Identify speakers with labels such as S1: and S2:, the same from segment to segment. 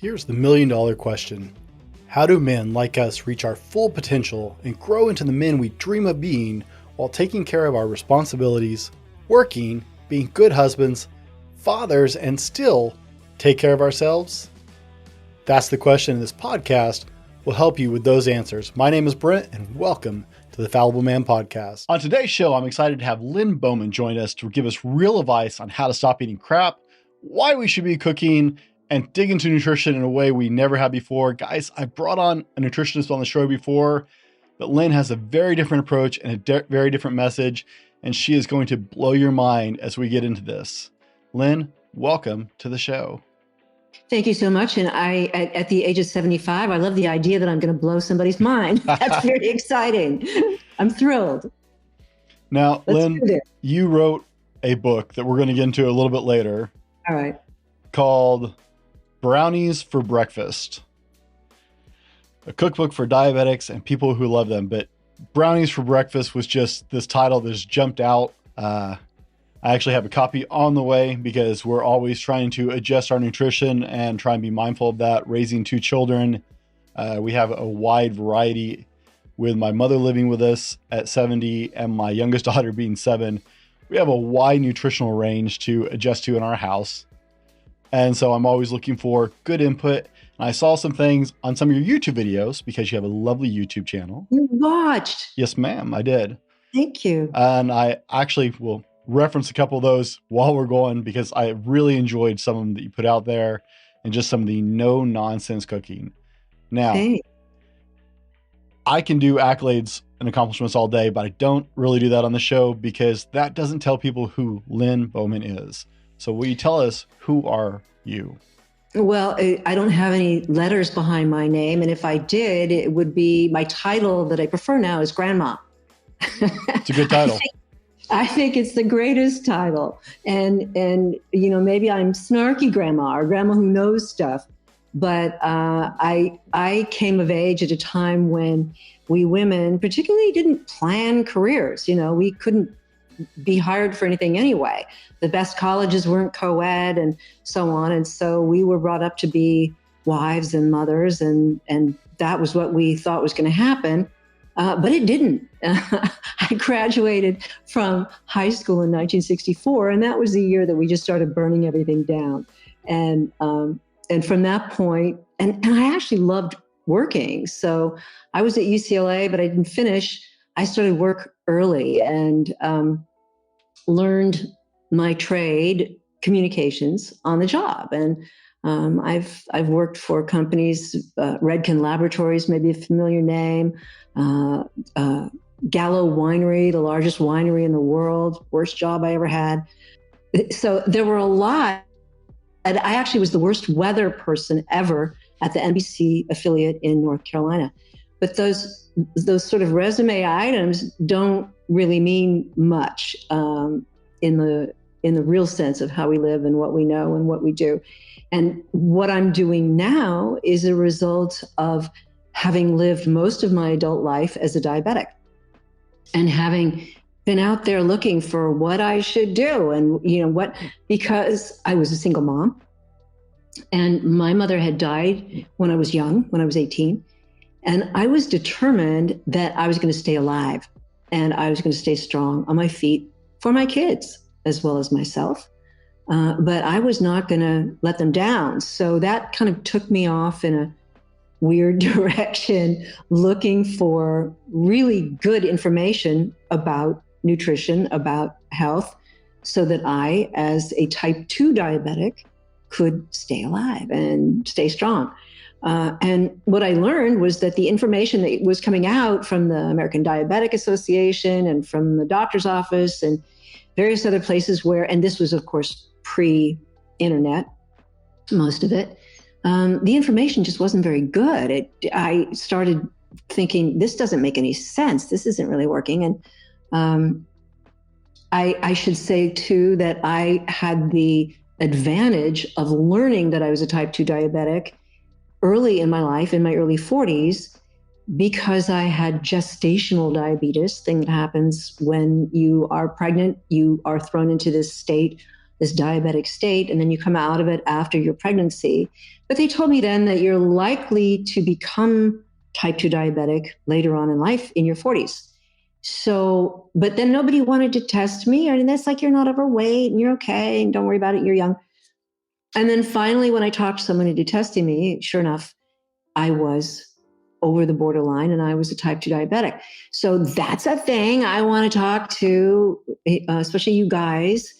S1: Here's the million-dollar question. How do men like us reach our full potential and grow into the men we dream of being while taking care of our responsibilities, working, being good husbands, fathers, and still take care of ourselves? That's the question, and this podcast will help you with those answers. My name is Brent, and welcome to the Fallible Man Podcast. On today's show, I'm excited to have Lynne Bowman join us to give us real advice on how to stop eating crap, why we should be cooking, and dig into nutrition in a way we never have before. Guys, I brought on a nutritionist on the show before, but Lynne has a very different approach and a very different message, and she is going to blow your mind as we get into this. Lynne, welcome to the show.
S2: Thank you so much. And at the age of 75, I love the idea that I'm going to blow somebody's mind. That's very exciting. I'm thrilled.
S1: Now, Lynne, you wrote a book that we're going to get into a little bit later.
S2: All right.
S1: Called Brownies for Breakfast, a cookbook for diabetics and people who love them. But Brownies for Breakfast was just this title that just jumped out. I actually have a copy on the way because we're always trying to adjust our nutrition and try and be mindful of that. Raising two children, we have a wide variety with my mother living with us at 70 and my youngest daughter being 7. We have a wide nutritional range to adjust to in our house. And so I'm always looking for good input. And I saw some things on some of your YouTube videos because you have a lovely YouTube channel.
S2: You watched?
S1: Yes, ma'am, I did.
S2: Thank you.
S1: And I actually will reference a couple of those while we're going because I really enjoyed some of them that you put out there and just some of the no nonsense cooking. Now, I can do accolades and accomplishments all day, but I don't really do that on the show because that doesn't tell people who Lynne Bowman is. So will you tell us, who are you?
S2: Well, I don't have any letters behind my name. And if I did, it would be my title that I prefer now is Grandma.
S1: It's a good title.
S2: I think it's the greatest title. And you know, maybe I'm snarky grandma or grandma who knows stuff. But I came of age at a time when we women particularly didn't plan careers. You know, we couldn't be hired for anything anyway. The best colleges weren't co-ed and so on. And so we were brought up to be wives and mothers, and that was what we thought was going to happen. But it didn't. I graduated from high school in 1964, and that was the year that we just started burning everything down. And from that point, and I actually loved working. So I was at UCLA, but I didn't finish. I started work early and learned my trade, communications, on the job. And I've worked for companies, Redken Laboratories, maybe a familiar name, Gallo Winery, the largest winery in the world, worst job I ever had. So there were a lot. And I actually was the worst weather person ever at the NBC affiliate in North Carolina. But those sort of resume items don't really mean much in the real sense of how we live and what we know and what we do. And what I'm doing now is a result of having lived most of my adult life as a diabetic and having been out there looking for what I should do and, you know, because I was a single mom and my mother had died when I was young, when I was 18. And I was determined that I was going to stay alive and I was going to stay strong on my feet for my kids as well as myself. But I was not going to let them down. So that kind of took me off in a weird direction, looking for really good information about nutrition, about health, so that I, as a type 2 diabetic, could stay alive and stay strong. And what I learned was that the information that was coming out from the American Diabetic Association and from the doctor's office and various other places and this was, of course, pre-internet, most of it, the information just wasn't very good. I started thinking, this doesn't make any sense. This isn't really working. And I should say, too, that I had the advantage of learning that I was a type 2 diabetic early in my life, in my early 40s, because I had gestational diabetes, thing that happens when you are pregnant. You are thrown into this state this diabetic state, and then you come out of it after your pregnancy. But they told me then that you're likely to become type 2 diabetic later on in life in your 40s. So, but then nobody wanted to test me. I mean, that's like, you're not overweight and you're okay and don't worry about it, you're young. And then finally, when I talked to someone who did testing me, sure enough, I was over the borderline and I was a type 2 diabetic. So that's a thing I want to talk to, especially you guys.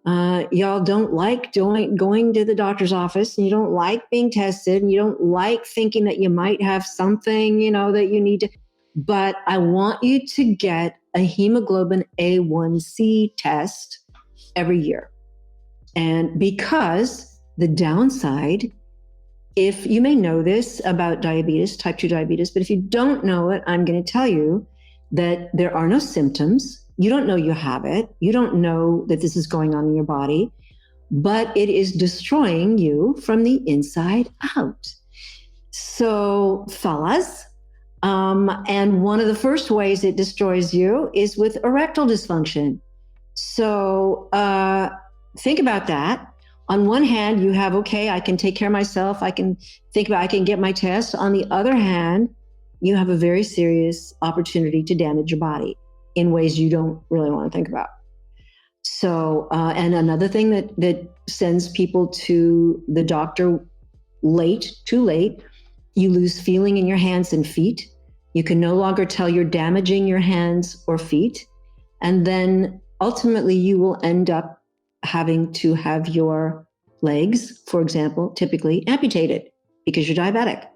S2: Y'all don't like going to the doctor's office, and you don't like being tested, and you don't like thinking that you might have something, that you need to. But I want you to get a hemoglobin A1C test every year. And because the downside, if you may know this about diabetes, type 2 diabetes, but if you don't know it, I'm going to tell you that there are no symptoms. You don't know you have it. You don't know that this is going on in your body, but it is destroying you from the inside out. So, fellas, and one of the first ways it destroys you is with erectile dysfunction. So think about that. On one hand, you have, okay, I can take care of myself. I can get my test. On the other hand, you have a very serious opportunity to damage your body in ways you don't really want to think about. So, and another thing that sends people to the doctor too late, you lose feeling in your hands and feet. You can no longer tell you're damaging your hands or feet. And then ultimately you will end up having to have your legs, for example, typically amputated because you're diabetic.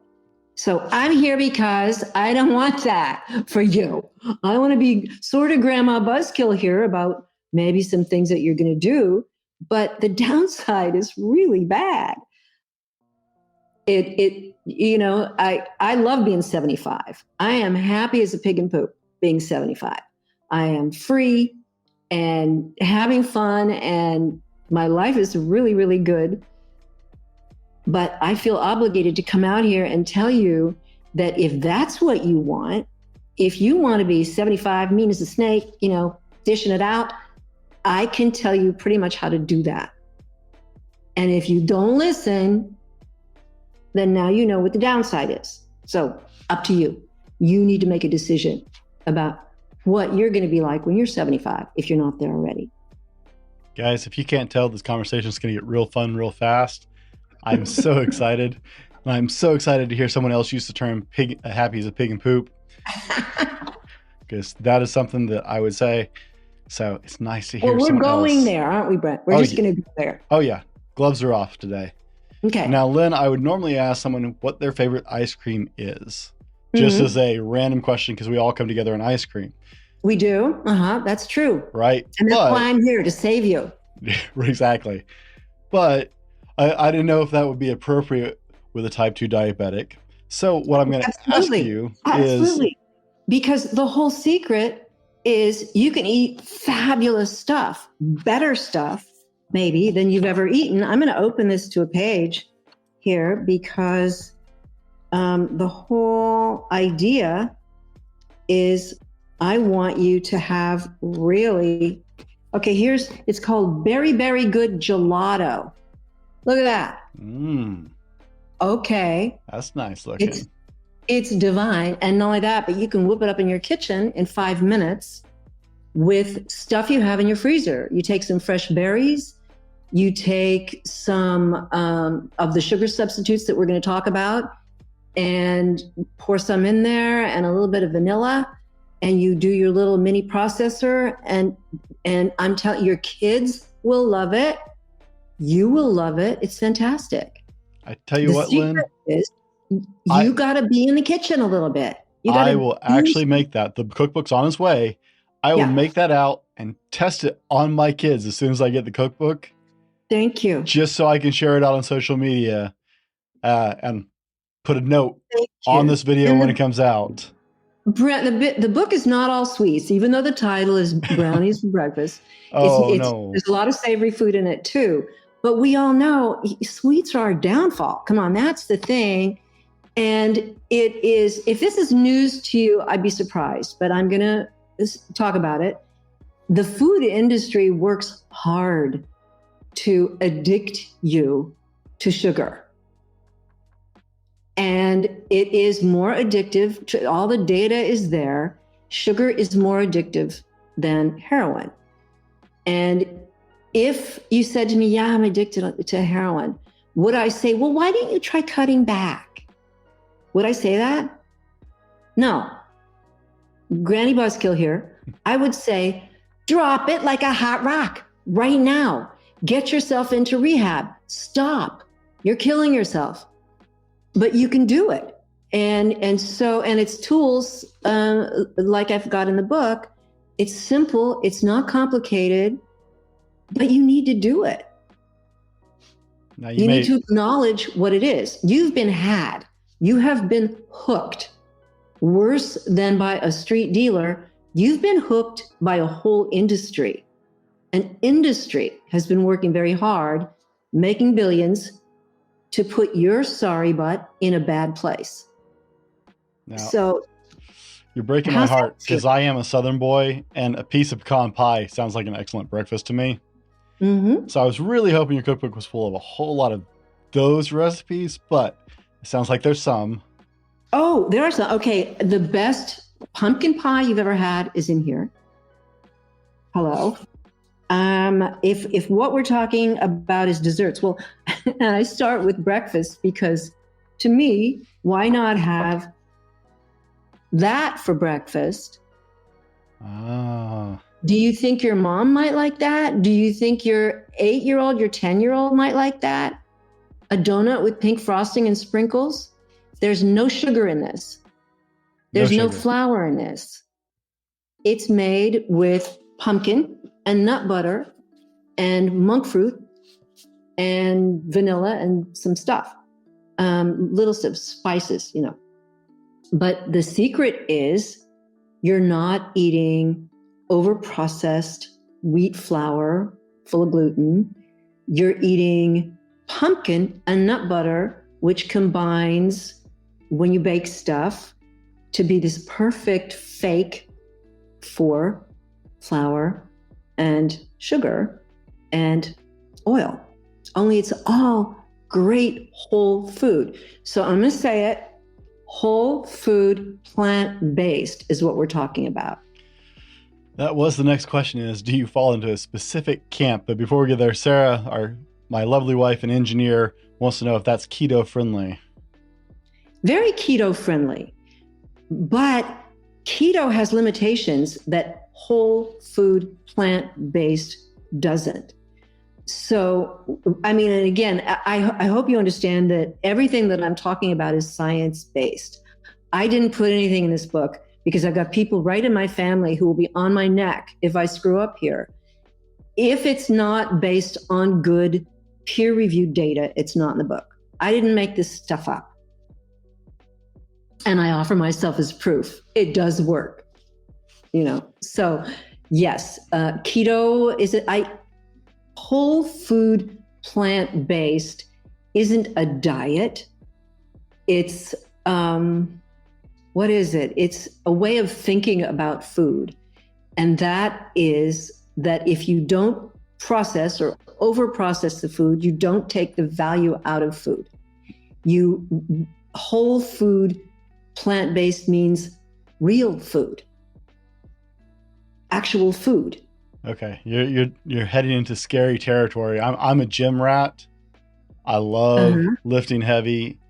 S2: So I'm here because I don't want that for you. I want to be sort of grandma buzzkill here about maybe some things that you're going to do, but the downside is really bad. I love being 75. I am happy as a pig in poop being 75. I am free and having fun, and my life is really, really good. But I feel obligated to come out here and tell you that if that's what you want, if you want to be 75, mean as a snake, dishing it out, I can tell you pretty much how to do that. And if you don't listen, then now you know what the downside is. So up to you. You need to make a decision about what you're going to be like when you're 75, if you're not there already.
S1: Guys, if you can't tell, this conversation is going to get real fun real fast. I'm so excited. And I'm so excited to hear someone else use the term happy as a pig in poop. Because that is something that I would say. So it's nice to hear someone else.
S2: We're going there, aren't we, Brent? We're just going to go there.
S1: Oh, yeah. Gloves are off today.
S2: Okay.
S1: Now, Lynn, I would normally ask someone what their favorite ice cream is. Just as a random question, because we all come together on ice cream.
S2: We do. That's true.
S1: Right.
S2: And that's why I'm here, to save you.
S1: Exactly. But I didn't know if that would be appropriate with a type 2 diabetic. So what I'm going to ask you is...
S2: Because the whole secret is you can eat fabulous stuff, better stuff, maybe, than you've ever eaten. I'm going to open this to a page here because the whole idea is I want you to have really... Okay, it's called Berry Berry Good Gelato. Look at that. Okay.
S1: That's nice looking.
S2: It's divine. And not only that, but you can whip it up in your kitchen in 5 minutes with stuff you have in your freezer. You take some fresh berries. You take some of the sugar substitutes that we're going to talk about and pour some in there and a little bit of vanilla. And you do your little mini processor. And I'm telling you, your kids will love it. You will love it. It's fantastic.
S1: I tell you what, Lynn,
S2: you got to be in the kitchen a little bit.
S1: I will actually make that. The cookbook's on its way. I will make that out and test it on my kids as soon as I get the cookbook.
S2: Thank you.
S1: Just so I can share it out on social media and put a note on this video when it comes out.
S2: Brent, the book is not all sweets, even though the title is Brownies for Breakfast.
S1: No.
S2: There's a lot of savory food in it too. But we all know sweets are our downfall. Come on, that's the thing. And it is, if this is news to you, I'd be surprised, but I'm going to talk about it. The food industry works hard to addict you to sugar. And it is more addictive. All the data is there. Sugar is more addictive than heroin. And if you said to me, yeah, I'm addicted to heroin, would I say, well, why didn't you try cutting back? Would I say that? No. Granny Buzzkill here. I would say, drop it like a hot rock right now. Get yourself into rehab. Stop. You're killing yourself. But you can do it. And it's tools like I've got in the book. It's simple. It's not complicated, but you need to do it.
S1: Now
S2: you need to acknowledge what it is. You've been had. You have been hooked. Worse than by a street dealer, you've been hooked by a whole industry. An industry has been working very hard, making billions to put your sorry butt in a bad place.
S1: Now,
S2: so
S1: you're breaking my heart because I am a Southern boy and a piece of pecan pie sounds like an excellent breakfast to me.
S2: Mm-hmm.
S1: So I was really hoping your cookbook was full of a whole lot of those recipes, but it sounds like there's some.
S2: Oh, there are some. Okay, the best pumpkin pie you've ever had is in here. Hello. If what we're talking about is desserts, well, I start with breakfast because to me, why not have that for breakfast?
S1: Ah.
S2: Do you think your mom might like that? Do you think your 8-year-old, your 10-year-old might like that? A donut with pink frosting and sprinkles? There's no sugar in this. There's no flour in this. It's made with pumpkin and nut butter and monk fruit and vanilla and some stuff, little stuff, spices, But the secret is you're not eating overprocessed wheat flour full of gluten. You're eating pumpkin and nut butter, which combines, when you bake stuff, to be this perfect fake for flour and sugar and oil. Only it's all great whole food. So I'm going to say it. Whole food, plant-based is what we're talking about.
S1: That was the next question is, do you fall into a specific camp? But before we get there, Sarah, my lovely wife and engineer, wants to know if that's keto friendly.
S2: Very keto friendly, but keto has limitations that whole food, plant-based doesn't. So, and again, I hope you understand that everything that I'm talking about is science-based. I didn't put anything in this book because I've got people right in my family who will be on my neck if I screw up here. If it's not based on good peer-reviewed data, it's not in the book. I didn't make this stuff up. And I offer myself as proof. It does work, So yes, keto whole food, plant-based isn't a diet. It's, what is it? It's a way of thinking about food. And that is that if you don't process or over-process the food, you don't take the value out of food. Whole food, plant-based means real food, actual food.
S1: Okay, you're heading into scary territory. I'm a gym rat. I love lifting heavy.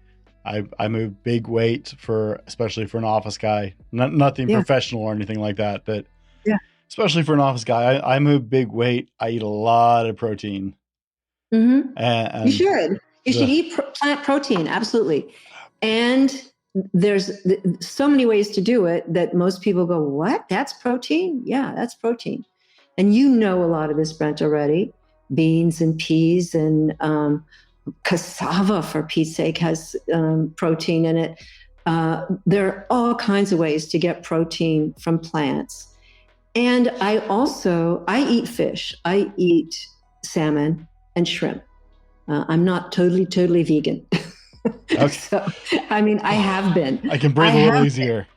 S1: I move big weight especially for an office guy. Nothing professional or anything like that, but especially for an office guy, I move big weight. I eat a lot of protein.
S2: Mm-hmm.
S1: And
S2: you should eat plant protein, absolutely. And there's so many ways to do it that most people go, what? That's protein? Yeah, that's protein. And you know a lot of this, Brent, already. Beans and peas and cassava, for Pete's sake, has protein in it. There are all kinds of ways to get protein from plants. And I eat fish. I eat salmon and shrimp. I'm not totally vegan.
S1: Okay.
S2: So, I have been.
S1: I can breathe a little easier.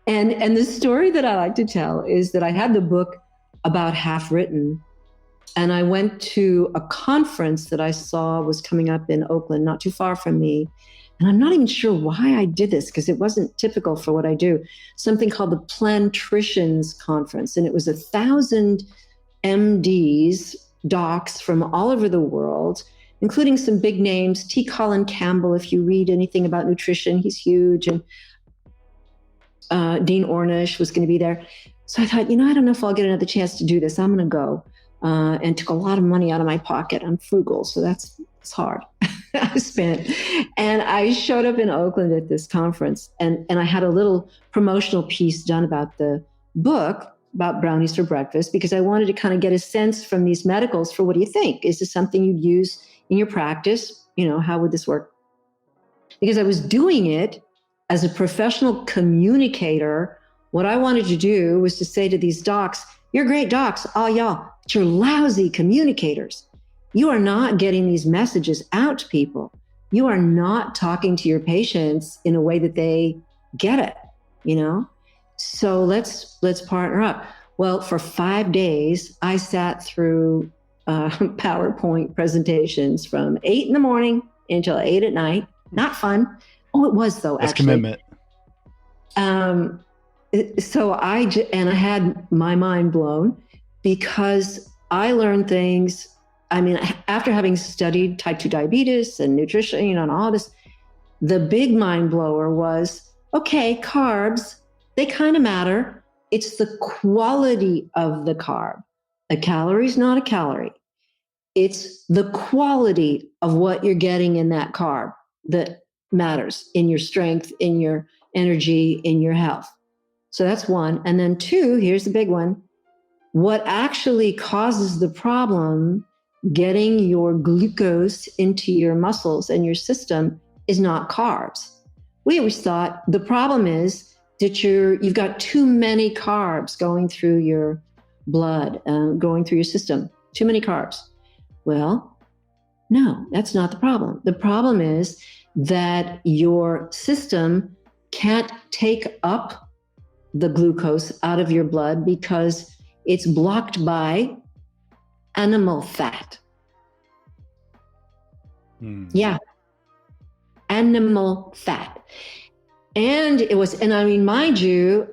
S2: And the story that I like to tell is that I had the book about half written, And I went to a conference that I saw was coming up in Oakland, not too far from me. And I'm not even sure why I did this, because it wasn't typical for what I do. Something called the Plantricians Conference. And it was 1,000 MDs, docs from all over the world, including some big names. T. Colin Campbell, if you read anything about nutrition, he's huge. And Dean Ornish was going to be there. So I thought, I don't know if I'll get another chance to do this. I'm going to go. And took a lot of money out of my pocket. I'm frugal, so it's hard. I spent. And I showed up in Oakland at this conference, and I had a little promotional piece done about the book, about brownies for breakfast, because I wanted to kind of get a sense from these medicals for, what do you think? Is this something you'd use in your practice? How would this work? Because I was doing it as a professional communicator. What I wanted to do was to say to these docs, you're great docs, all y'all, but you're lousy communicators. You are not getting these messages out to people. You are not talking to your patients in a way that they get it, So let's partner up. Well, for 5 days, I sat through PowerPoint presentations from 8 in the morning until 8 at night. Not fun. Oh, it was though.
S1: That's
S2: actually.
S1: Commitment.
S2: So I had my mind blown, because I learned things. I mean, after having studied type 2 diabetes and nutrition, and all this, the big mind blower was, okay, carbs, they kind of matter. It's the quality of the carb. A calorie is not a calorie. It's the quality of what you're getting in that carb that matters in your strength, in your energy, in your health. So that's one. And then 2, here's the big one. What actually causes the problem, getting your glucose into your muscles and your system, is not carbs. We always thought the problem is that you've got too many carbs going through your blood, going through your system, too many carbs. Well, no, that's not the problem. The problem is that your system can't take up the glucose out of your blood because it's blocked by animal fat. Yeah. Animal fat. And I mean, mind you,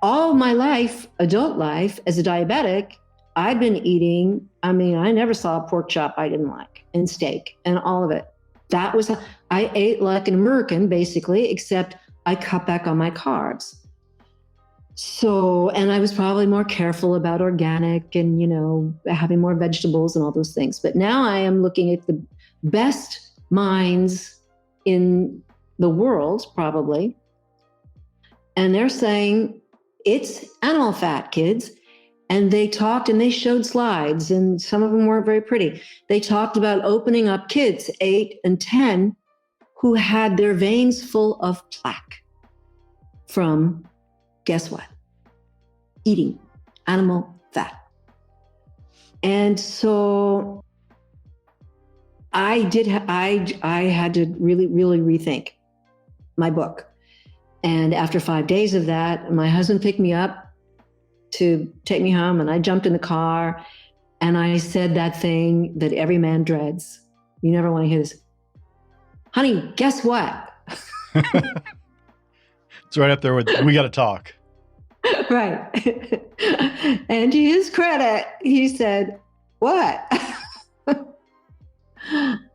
S2: all my life, adult life, as a diabetic, I'd been eating, I never saw a pork chop I didn't like, and steak and all of it. I ate like an American, basically, except I cut back on my carbs. So, and I was probably more careful about organic and, having more vegetables and all those things. But now I am looking at the best minds in the world, probably. And they're saying it's animal fat, kids. And they talked and they showed slides, and some of them weren't very pretty. They talked about opening up kids 8 and 10 who had their veins full of plaque from, guess what? Eating animal fat. And so I had to really, really rethink my book. And after 5 days of that, my husband picked me up to take me home, and I jumped in the car and I said that thing that every man dreads. You never want to hear this. Honey, guess what?
S1: It's right up there with, we got to talk.
S2: Right. And to his credit, he said, what?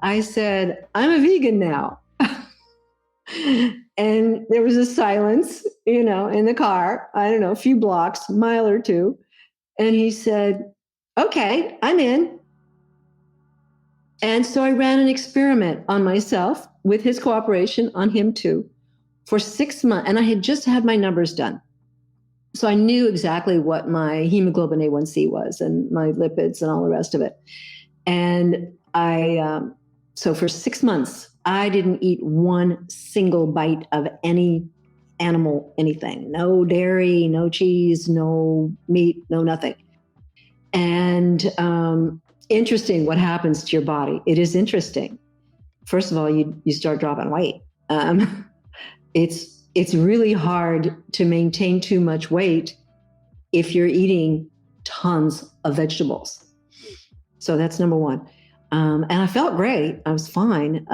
S2: I said, I'm a vegan now. And there was a silence, in the car, I don't know, a few blocks, mile or two. And he said, okay, I'm in. And so I ran an experiment on myself with his cooperation, on him too, for 6 months. And I had just had my numbers done. So I knew exactly what my hemoglobin A1C was and my lipids and all the rest of it. And so for 6 months, I didn't eat one single bite of any animal, anything. No dairy, no cheese, no meat, no nothing. And interesting what happens to your body. It is interesting. First of all, you start dropping weight. It's really hard to maintain too much weight if you're eating tons of vegetables. So that's number one. And I felt great. I was fine,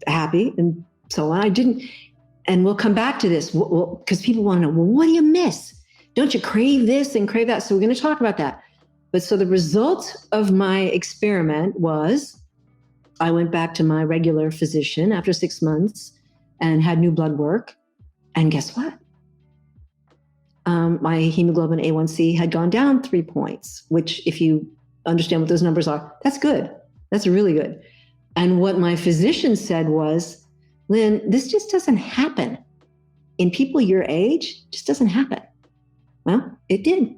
S2: happy, and so on. I didn't, and we'll come back to this because people want to know, well, what do you miss? Don't you crave this and crave that? So we're going to talk about that. But so the result of my experiment was I went back to my regular physician after 6 months and had new blood work. And guess what? My hemoglobin A1C had gone down 3 points, which if you understand what those numbers are, that's good. That's really good. And what my physician said was, Lynne, this just doesn't happen. In people your age, it just doesn't happen. Well, it did.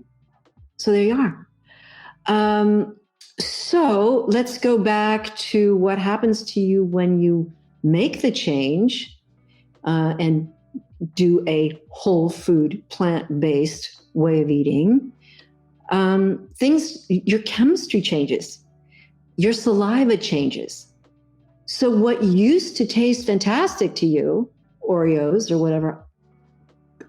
S2: So there you are. So let's go back to what happens to you when you make the change and do a whole food, plant-based way of eating. Your chemistry changes, your saliva changes. So what used to taste fantastic to you, Oreos or whatever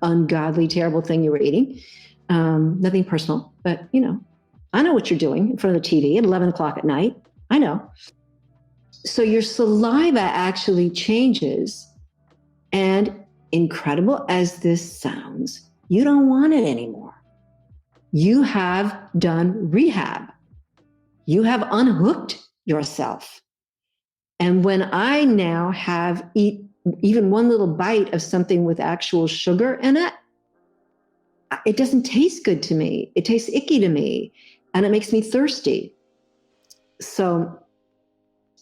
S2: ungodly, terrible thing you were eating, nothing personal, but I know what you're doing in front of the TV at 11 o'clock at night. I know. So your saliva actually changes, and incredible as this sounds, you don't want it anymore. You have done rehab. You have unhooked yourself. And when I now eat even one little bite of something with actual sugar in it, it doesn't taste good to me. It tastes icky to me, and it makes me thirsty. So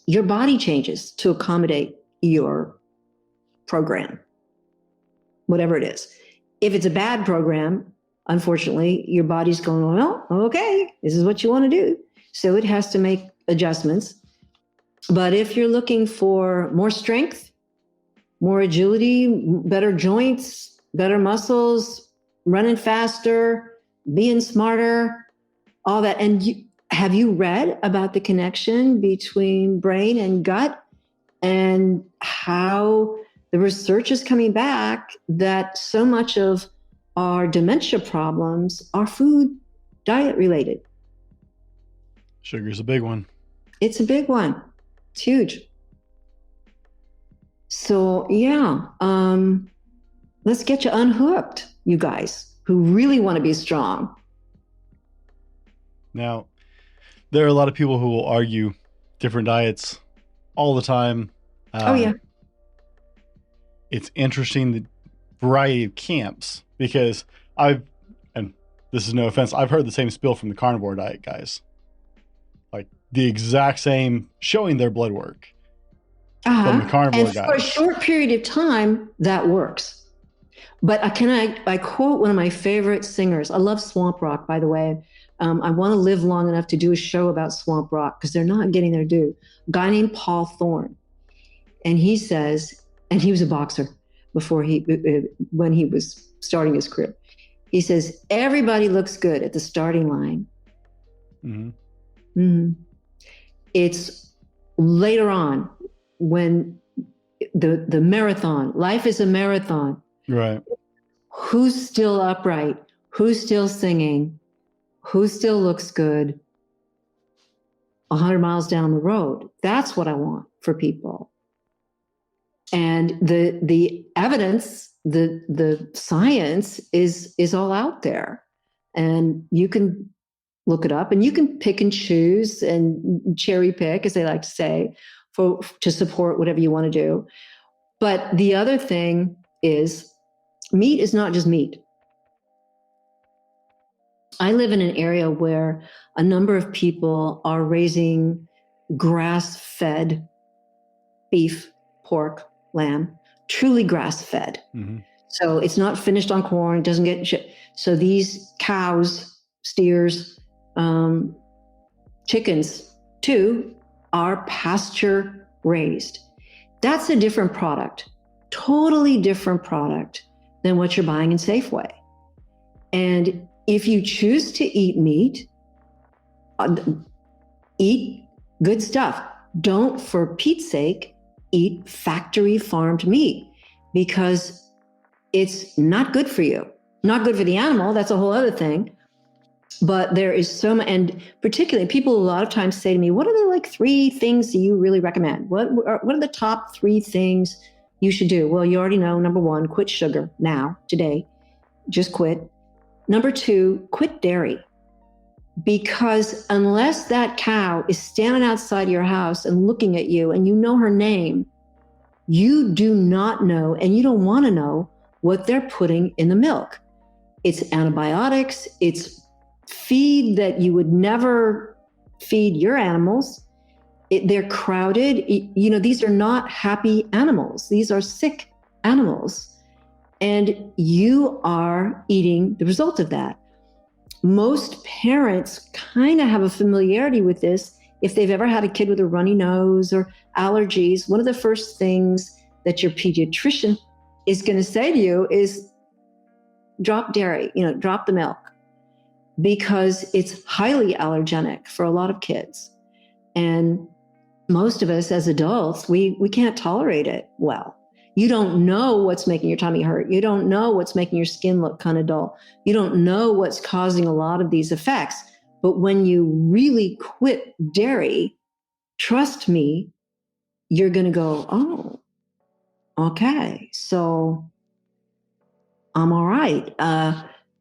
S2: your body changes to accommodate your program, whatever it is. If it's a bad program, unfortunately, your body's going, well, okay, this is what you want to do. So it has to make adjustments. But if you're looking for more strength, more agility, better joints, better muscles, running faster, being smarter, all that. And have you read about the connection between brain and gut and how the research is coming back that so much of our dementia problems are food, diet related?
S1: Sugar's a big one.
S2: It's a big one. It's huge. So yeah, let's get you unhooked, you guys who really want to be strong.
S1: Now, there are a lot of people who will argue different diets all the time.
S2: Oh yeah.
S1: It's interesting the variety of camps, because and this is no offense, I've heard the same spiel from the carnivore diet guys. Like the exact same, showing their blood work from the carnivore
S2: and
S1: guys.
S2: For a short period of time, that works. But I quote one of my favorite singers. I love swamp rock, by the way. I want to live long enough to do a show about swamp rock because they're not getting their due. A guy named Paul Thorne. And he says, and he was a boxer when he was starting his career. He says, everybody looks good at the starting line.
S1: Mm-hmm.
S2: Mm-hmm. It's later on when the marathon, life is a marathon.
S1: Right.
S2: Who's still upright? Who's still singing? Who still looks good 100 miles down the road? That's what I want for people. And the evidence, the science is all out there. And you can look it up, and you can pick and choose and cherry pick, as they like to say, to support whatever you want to do. But the other thing is, meat is not just meat. I live in an area where a number of people are raising grass-fed beef, pork, lamb, truly grass-fed. Mm-hmm. So it's not finished on corn, it doesn't get shit. So these cows, steers, chickens too, are pasture raised. That's a different product, totally different product than what you're buying in Safeway. And if you choose to eat meat, eat good stuff. Don't, for Pete's sake, eat factory farmed meat, because it's not good for you. Not good for the animal, that's a whole other thing. But there is so much, and particularly people a lot of times say to me, what are the like 3 things that you really recommend? What are the top 3 things you should do? Well, you already know, number 1, quit sugar now, today, just quit. Number 2, quit dairy. Because unless that cow is standing outside your house and looking at you and you know her name, you do not know, and you don't want to know what they're putting in the milk. It's antibiotics, it's feed that you would never feed your animals. They're crowded. These are not happy animals. These are sick animals. And you are eating the result of that. Most parents kind of have a familiarity with this. If they've ever had a kid with a runny nose or allergies, one of the first things that your pediatrician is going to say to you is drop dairy, drop the milk, because it's highly allergenic for a lot of kids. And most of us as adults, we can't tolerate it well. You don't know what's making your tummy hurt. You don't know what's making your skin look kind of dull. You don't know what's causing a lot of these effects. But when you really quit dairy, trust me, you're going to go, oh, okay, so I'm all right.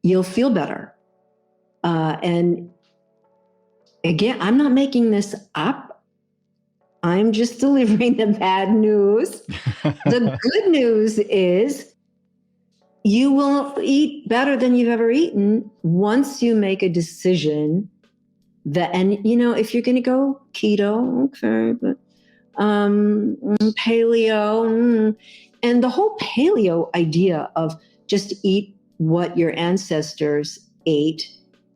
S2: You'll feel better. And again, I'm not making this up. I'm just delivering the bad news. The good news is you will eat better than you've ever eaten once you make a decision that, and if you're going to go keto, okay, but paleo, and the whole paleo idea of just eat what your ancestors ate.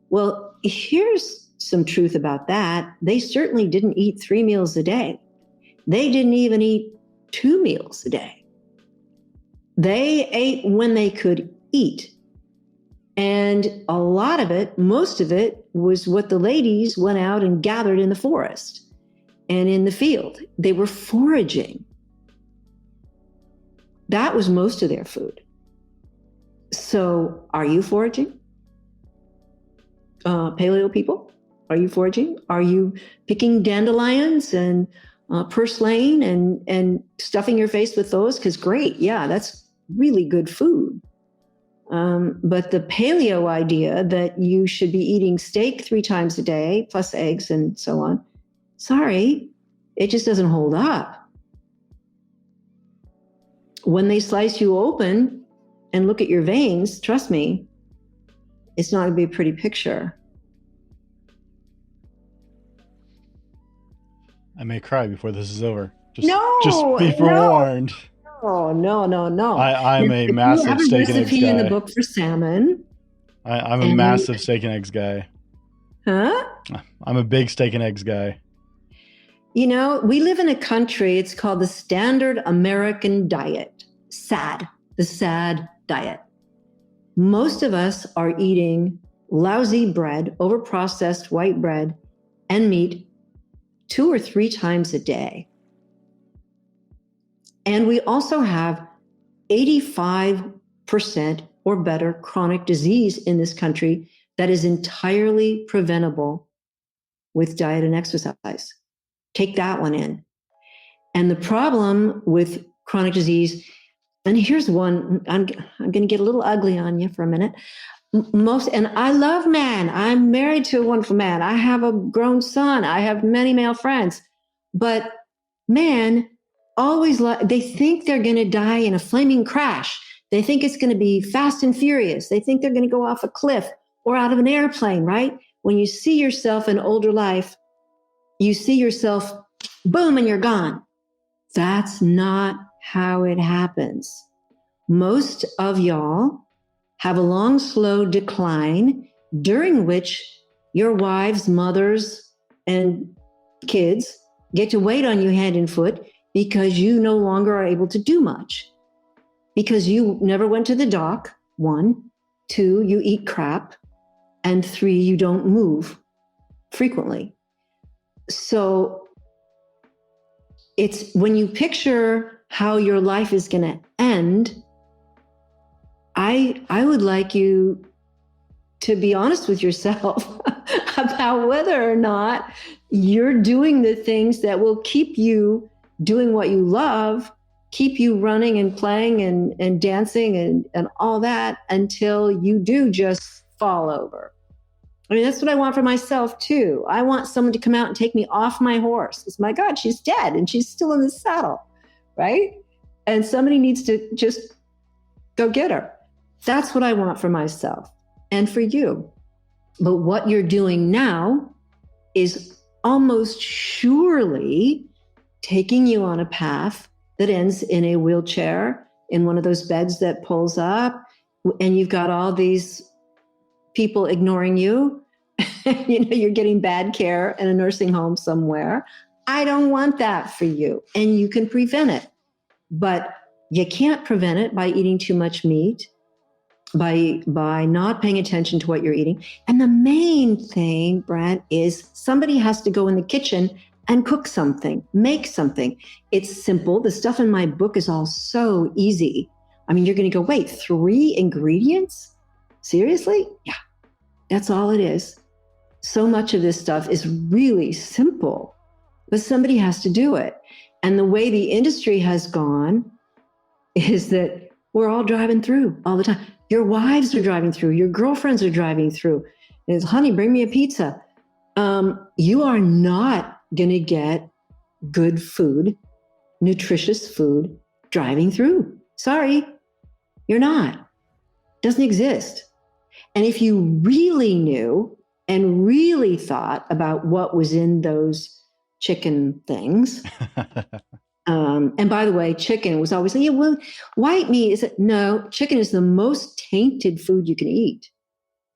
S2: Well, here's some truth about that. They certainly didn't eat 3 meals a day. They didn't even eat 2 meals a day. They ate when they could eat. And a lot of it, most of it, was what the ladies went out and gathered in the forest and in the field. They were foraging. That was most of their food. So are you foraging? Paleo people? Are you foraging? Are you picking dandelions and purslane and stuffing your face with those? Because great, yeah, that's really good food. But the paleo idea that you should be eating steak 3 times a day, plus eggs and so on, sorry, it just doesn't hold up. When they slice you open and look at your veins, trust me, it's not going to be a pretty picture.
S1: I may cry before this is over. Just be forewarned.
S2: No.
S1: I'm a massive steak and eggs guy. You have a recipe
S2: in the book for salmon.
S1: I'm a massive steak and eggs guy.
S2: Huh?
S1: I'm a big steak and eggs guy.
S2: We live in a country, it's called the Standard American Diet. SAD, the SAD diet. Most of us are eating lousy bread, overprocessed white bread, and meat 2 or 3 times a day. And we also have 85% or better chronic disease in this country that is entirely preventable with diet and exercise. Take that one in. And the problem with chronic disease, and here's one, I'm going to get a little ugly on you for a minute. And I love men. I'm married to a wonderful man. I have a grown son. I have many male friends. But men always, they think they're going to die in a flaming crash. They think it's going to be fast and furious. They think they're going to go off a cliff or out of an airplane, right? When you see yourself in older life, you see yourself, boom, and you're gone. That's not how it happens. Most of y'all have a long, slow decline during which your wives, mothers, and kids get to wait on you hand and foot because you no longer are able to do much. Because you never went to the doc, 1. 2, you eat crap. And 3, you don't move frequently. So it's when you picture how your life is going to end, I would like you to be honest with yourself about whether or not you're doing the things that will keep you doing what you love, keep you running and playing and dancing and all that until you do just fall over. I mean, that's what I want for myself too. I want someone to come out and take me off my horse. It's my God, she's dead and she's still in the saddle, right? And somebody needs to just go get her. That's what I want for myself and for you. But what you're doing now is almost surely taking you on a path that ends in a wheelchair, in one of those beds that pulls up, and you've got all these people ignoring you. You're getting bad care in a nursing home somewhere. I don't want that for you. And you can prevent it, but you can't prevent it by eating too much meat, by not paying attention to what you're eating. And the main thing, Brent, is somebody has to go in the kitchen and cook something, make something. It's simple. The stuff in my book is all so easy. I mean, you're going to go, wait, 3 ingredients? Seriously? Yeah, that's all it is. So much of this stuff is really simple, but somebody has to do it. And the way the industry has gone is that we're all driving through all the time. Your wives are driving through. Your girlfriends are driving through. It's, honey, bring me a pizza. You are not going to get good food, nutritious food, driving through. Sorry, you're not. Doesn't exist. And if you really knew and really thought about what was in those chicken things, and by the way, chicken was always like, yeah, well, white meat is it? No, chicken is the most tainted food you can eat.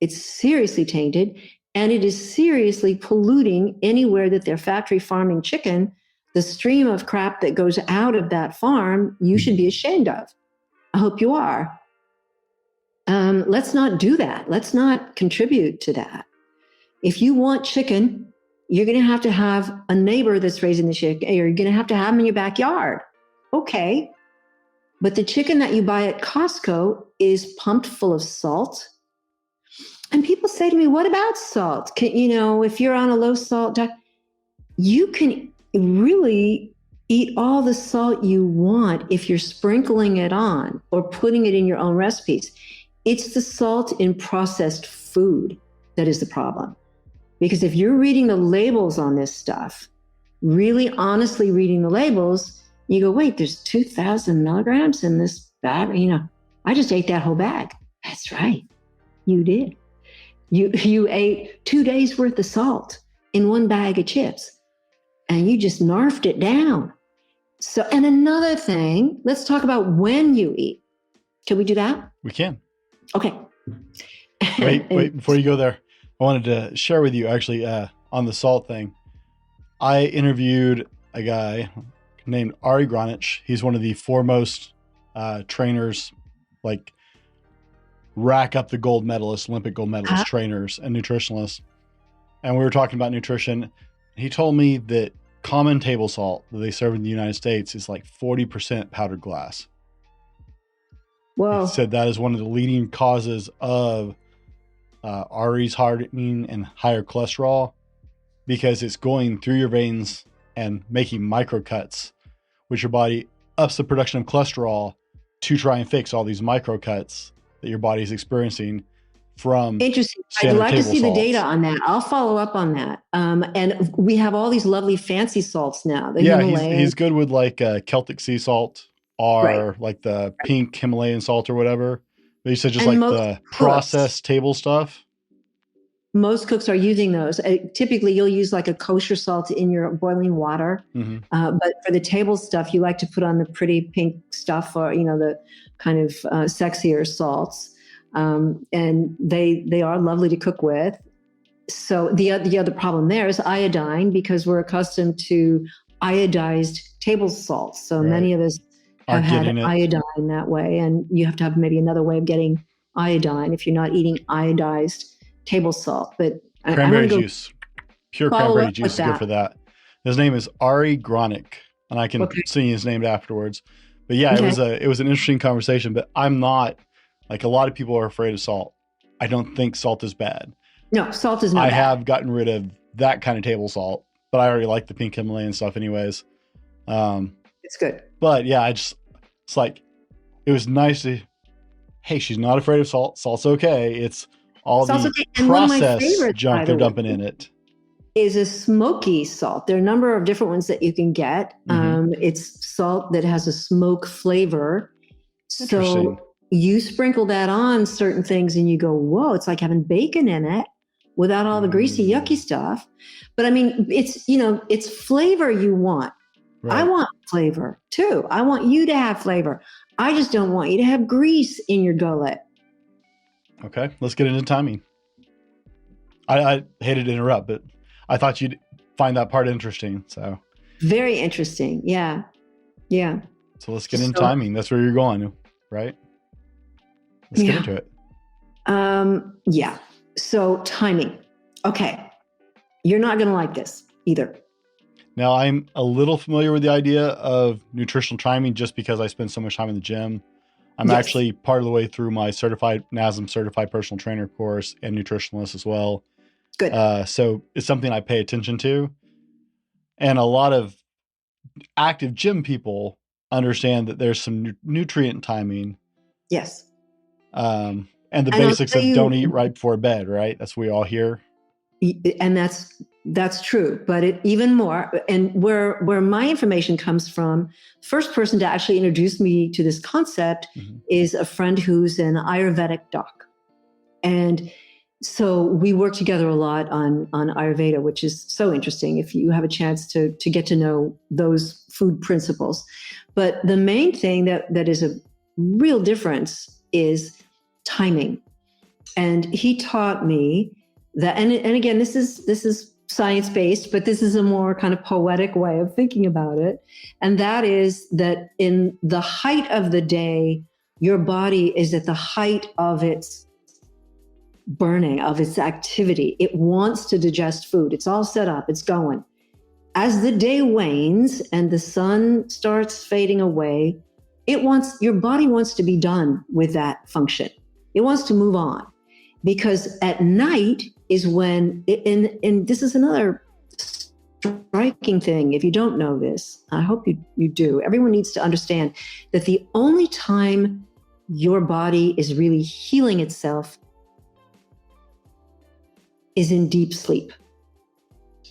S2: It's seriously tainted, and it is seriously polluting anywhere that they're factory farming chicken. The stream of crap that goes out of that farm, you should be ashamed of. I hope you are. Let's not do that. Let's not contribute to that. If you want chicken, you're going to have a neighbor that's raising the chicken, or you're going to have them in your backyard. Okay. But the chicken that you buy at Costco is pumped full of salt. And people say to me, what about salt? If you're on a low salt diet, you can really eat all the salt you want if you're sprinkling it on or putting it in your own recipes. It's the salt in processed food that is the problem. Because if you're reading the labels on this stuff, really honestly reading the labels, you go, wait, there's 2,000 milligrams in this bag. I just ate that whole bag. That's right. You did. You ate 2 days worth of salt in one bag of chips, and you just narfed it down. So, and another thing, let's talk about when you eat. Can we do that?
S1: We can.
S2: Okay.
S1: Wait, before you go there, I wanted to share with you actually on the salt thing. I interviewed a guy named Ari Gronich. He's one of the foremost trainers, like rack up the gold medalists, Olympic gold medalist trainers and nutritionalists. And we were talking about nutrition. He told me that common table salt that they serve in the United States is like 40% powdered glass.
S2: Whoa.
S1: He said that is one of the leading causes of arteries hardening and higher cholesterol, because it's going through your veins and making microcuts, which your body ups the production of cholesterol to try and fix all these microcuts that your body is experiencing from.
S2: Interesting. I'd like to see the data on that. I'll follow up on that. And we have all these lovely fancy salts now.
S1: He's good with like Celtic sea salt or like the pink Himalayan salt or whatever. But you said just like the processed table stuff.
S2: Most cooks are using those. Typically, you'll use like a kosher salt in your boiling water. Mm-hmm. But for the table stuff, you like to put on the pretty pink stuff, or the kind of sexier salts. And they are lovely to cook with. So the other problem there is iodine, because we're accustomed to iodized table salts. So many of us have had iodine that way, and you have to have maybe another way of getting iodine if you're not eating iodized table salt. But
S1: cranberry juice, pure cranberry juice is good for that. His name is Ari Gronich, and I can see his name afterwards. But yeah, it was an interesting conversation. But I'm not, like, a lot of people are afraid of salt, I don't think salt is bad.
S2: No, salt is not
S1: I
S2: bad.
S1: have gotten rid of that kind of table salt, but I already like the pink Himalayan stuff anyways.
S2: It's good.
S1: But yeah, it's like, it was nice to, hey, she's not afraid of salt. Salt's okay. It's all
S2: Salt's
S1: the
S2: okay. And one of my
S1: processed
S2: favorites, by
S1: junk they're
S2: the way,
S1: dumping in it.
S2: is a smoky salt. There are a number of different ones that you can get. It's salt that has a smoke flavor. So you sprinkle that on certain things and you go, whoa, it's like having bacon in it without all the greasy, yucky stuff. But I mean, it's flavor you want. Right. I want flavor too. I want you to have flavor. I just don't want you to have grease in your gullet.
S1: Okay, let's get into timing. I hated to interrupt, but I thought you'd find that part interesting. So
S2: very interesting. Yeah. Yeah.
S1: So let's get into timing. That's where you're going, right? Let's get into it.
S2: Yeah. So timing. Okay. You're not going to like this either.
S1: Now, I'm a little familiar with the idea of nutritional timing just because I spend so much time in the gym. I'm actually part of the way through my NASM certified personal trainer course and nutritionalist as well.
S2: Good.
S1: So it's something I pay attention to. And a lot of active gym people understand that there's some nutrient timing.
S2: Yes.
S1: And the basics of don't eat right before bed, right? That's what we all hear.
S2: And that's true, but it even more, and where my information comes from, first person to actually introduce me to this concept is a friend who's an Ayurvedic doc. And so we work together a lot on Ayurveda, which is so interesting if you have a chance to get to know those food principles. But the main thing that is a real difference is timing. And he taught me that, and again, this is science-based, but this is a more kind of poetic way of thinking about it. And that is that in the height of the day, your body is at the height of its burning, of its activity. It wants to digest food. It's all set up. It's going. As the day wanes and the sun starts fading away, your body wants to be done with that function. It wants to move on. Because at night is when, and this is another striking thing, if you don't know this, I hope you do. Everyone needs to understand that the only time your body is really healing itself is in deep sleep.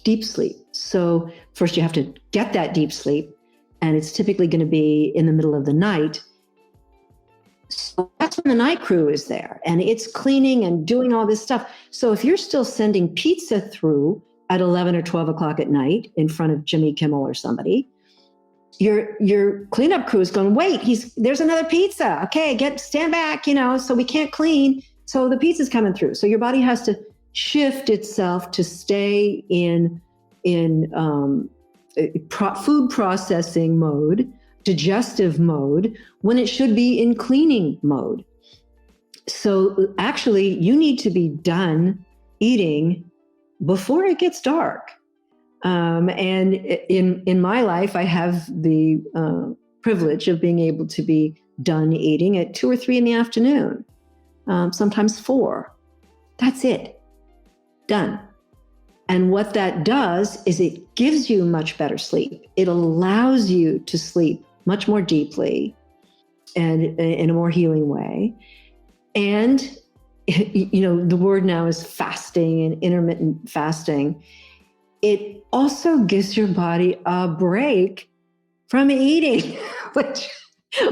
S2: Deep sleep. So first you have to get that deep sleep, and it's typically going to be in the middle of the night. So that's when the night crew is there and it's cleaning and doing all this stuff. So if you're still sending pizza through at 11 or 12 o'clock at night in front of Jimmy Kimmel or somebody, your cleanup crew is going, wait, there's another pizza. Okay, stand back, so we can't clean. So the pizza's coming through. So your body has to shift itself to stay in food processing mode, digestive mode, when it should be in cleaning mode. So actually, you need to be done eating before it gets dark. And in my life, I have the privilege of being able to be done eating at 2 or 3 in the afternoon, sometimes 4. That's it. Done. And what that does is it gives you much better sleep. It allows you to sleep much more deeply and in a more healing way. And, the word now is fasting and intermittent fasting. It also gives your body a break from eating, which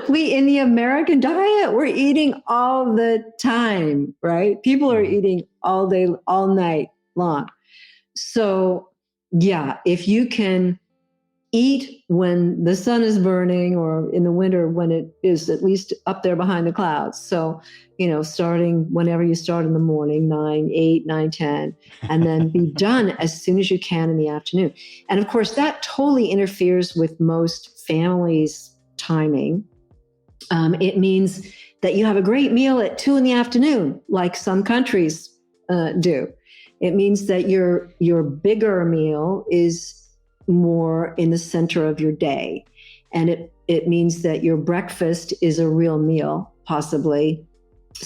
S2: in the American diet, we're eating all the time, right? People are eating all day, all night long. So yeah, if you can eat when the sun is burning, or in the winter when it is at least up there behind the clouds. So, starting whenever you start in the morning, 9, 8, 9, 10, and then be done as soon as you can in the afternoon. And of course, that totally interferes with most families' timing. It means that you have a great meal at 2 in the afternoon, like some countries do. It means that your bigger meal is more in the center of your day. And it means that your breakfast is a real meal, possibly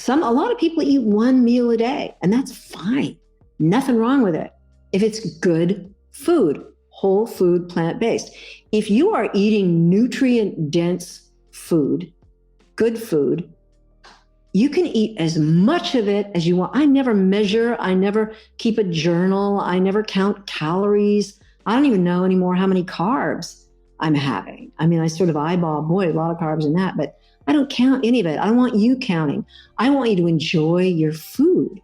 S2: A lot of people eat one meal a day, and that's fine. Nothing wrong with it. If it's good food, whole food, plant-based. If you are eating nutrient-dense food, good food, you can eat as much of it as you want. I never measure. I never keep a journal. I never count calories. I don't even know anymore how many carbs I'm having. I mean, I sort of eyeball, boy, a lot of carbs in that, but I don't count any of it. I don't want you counting. I want you to enjoy your food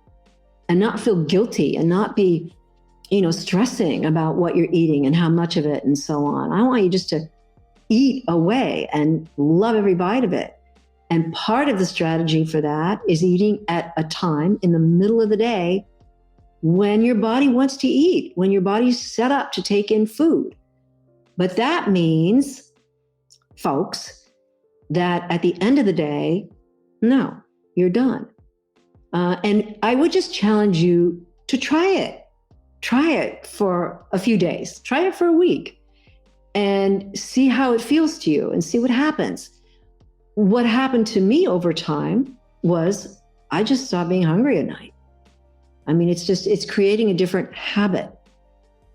S2: and not feel guilty and not be, stressing about what you're eating and how much of it and so on. I want you just to eat away and love every bite of it. And part of the strategy for that is eating at a time in the middle of the day when your body wants to eat, when your body's set up to take in food. But that means, folks, that at the end of the day, no, you're done. And I would just challenge you to try it. Try it for a few days. Try it for a week and see how it feels to you and see what happens. What happened to me over time was I just stopped being hungry at night. I mean, it's creating a different habit.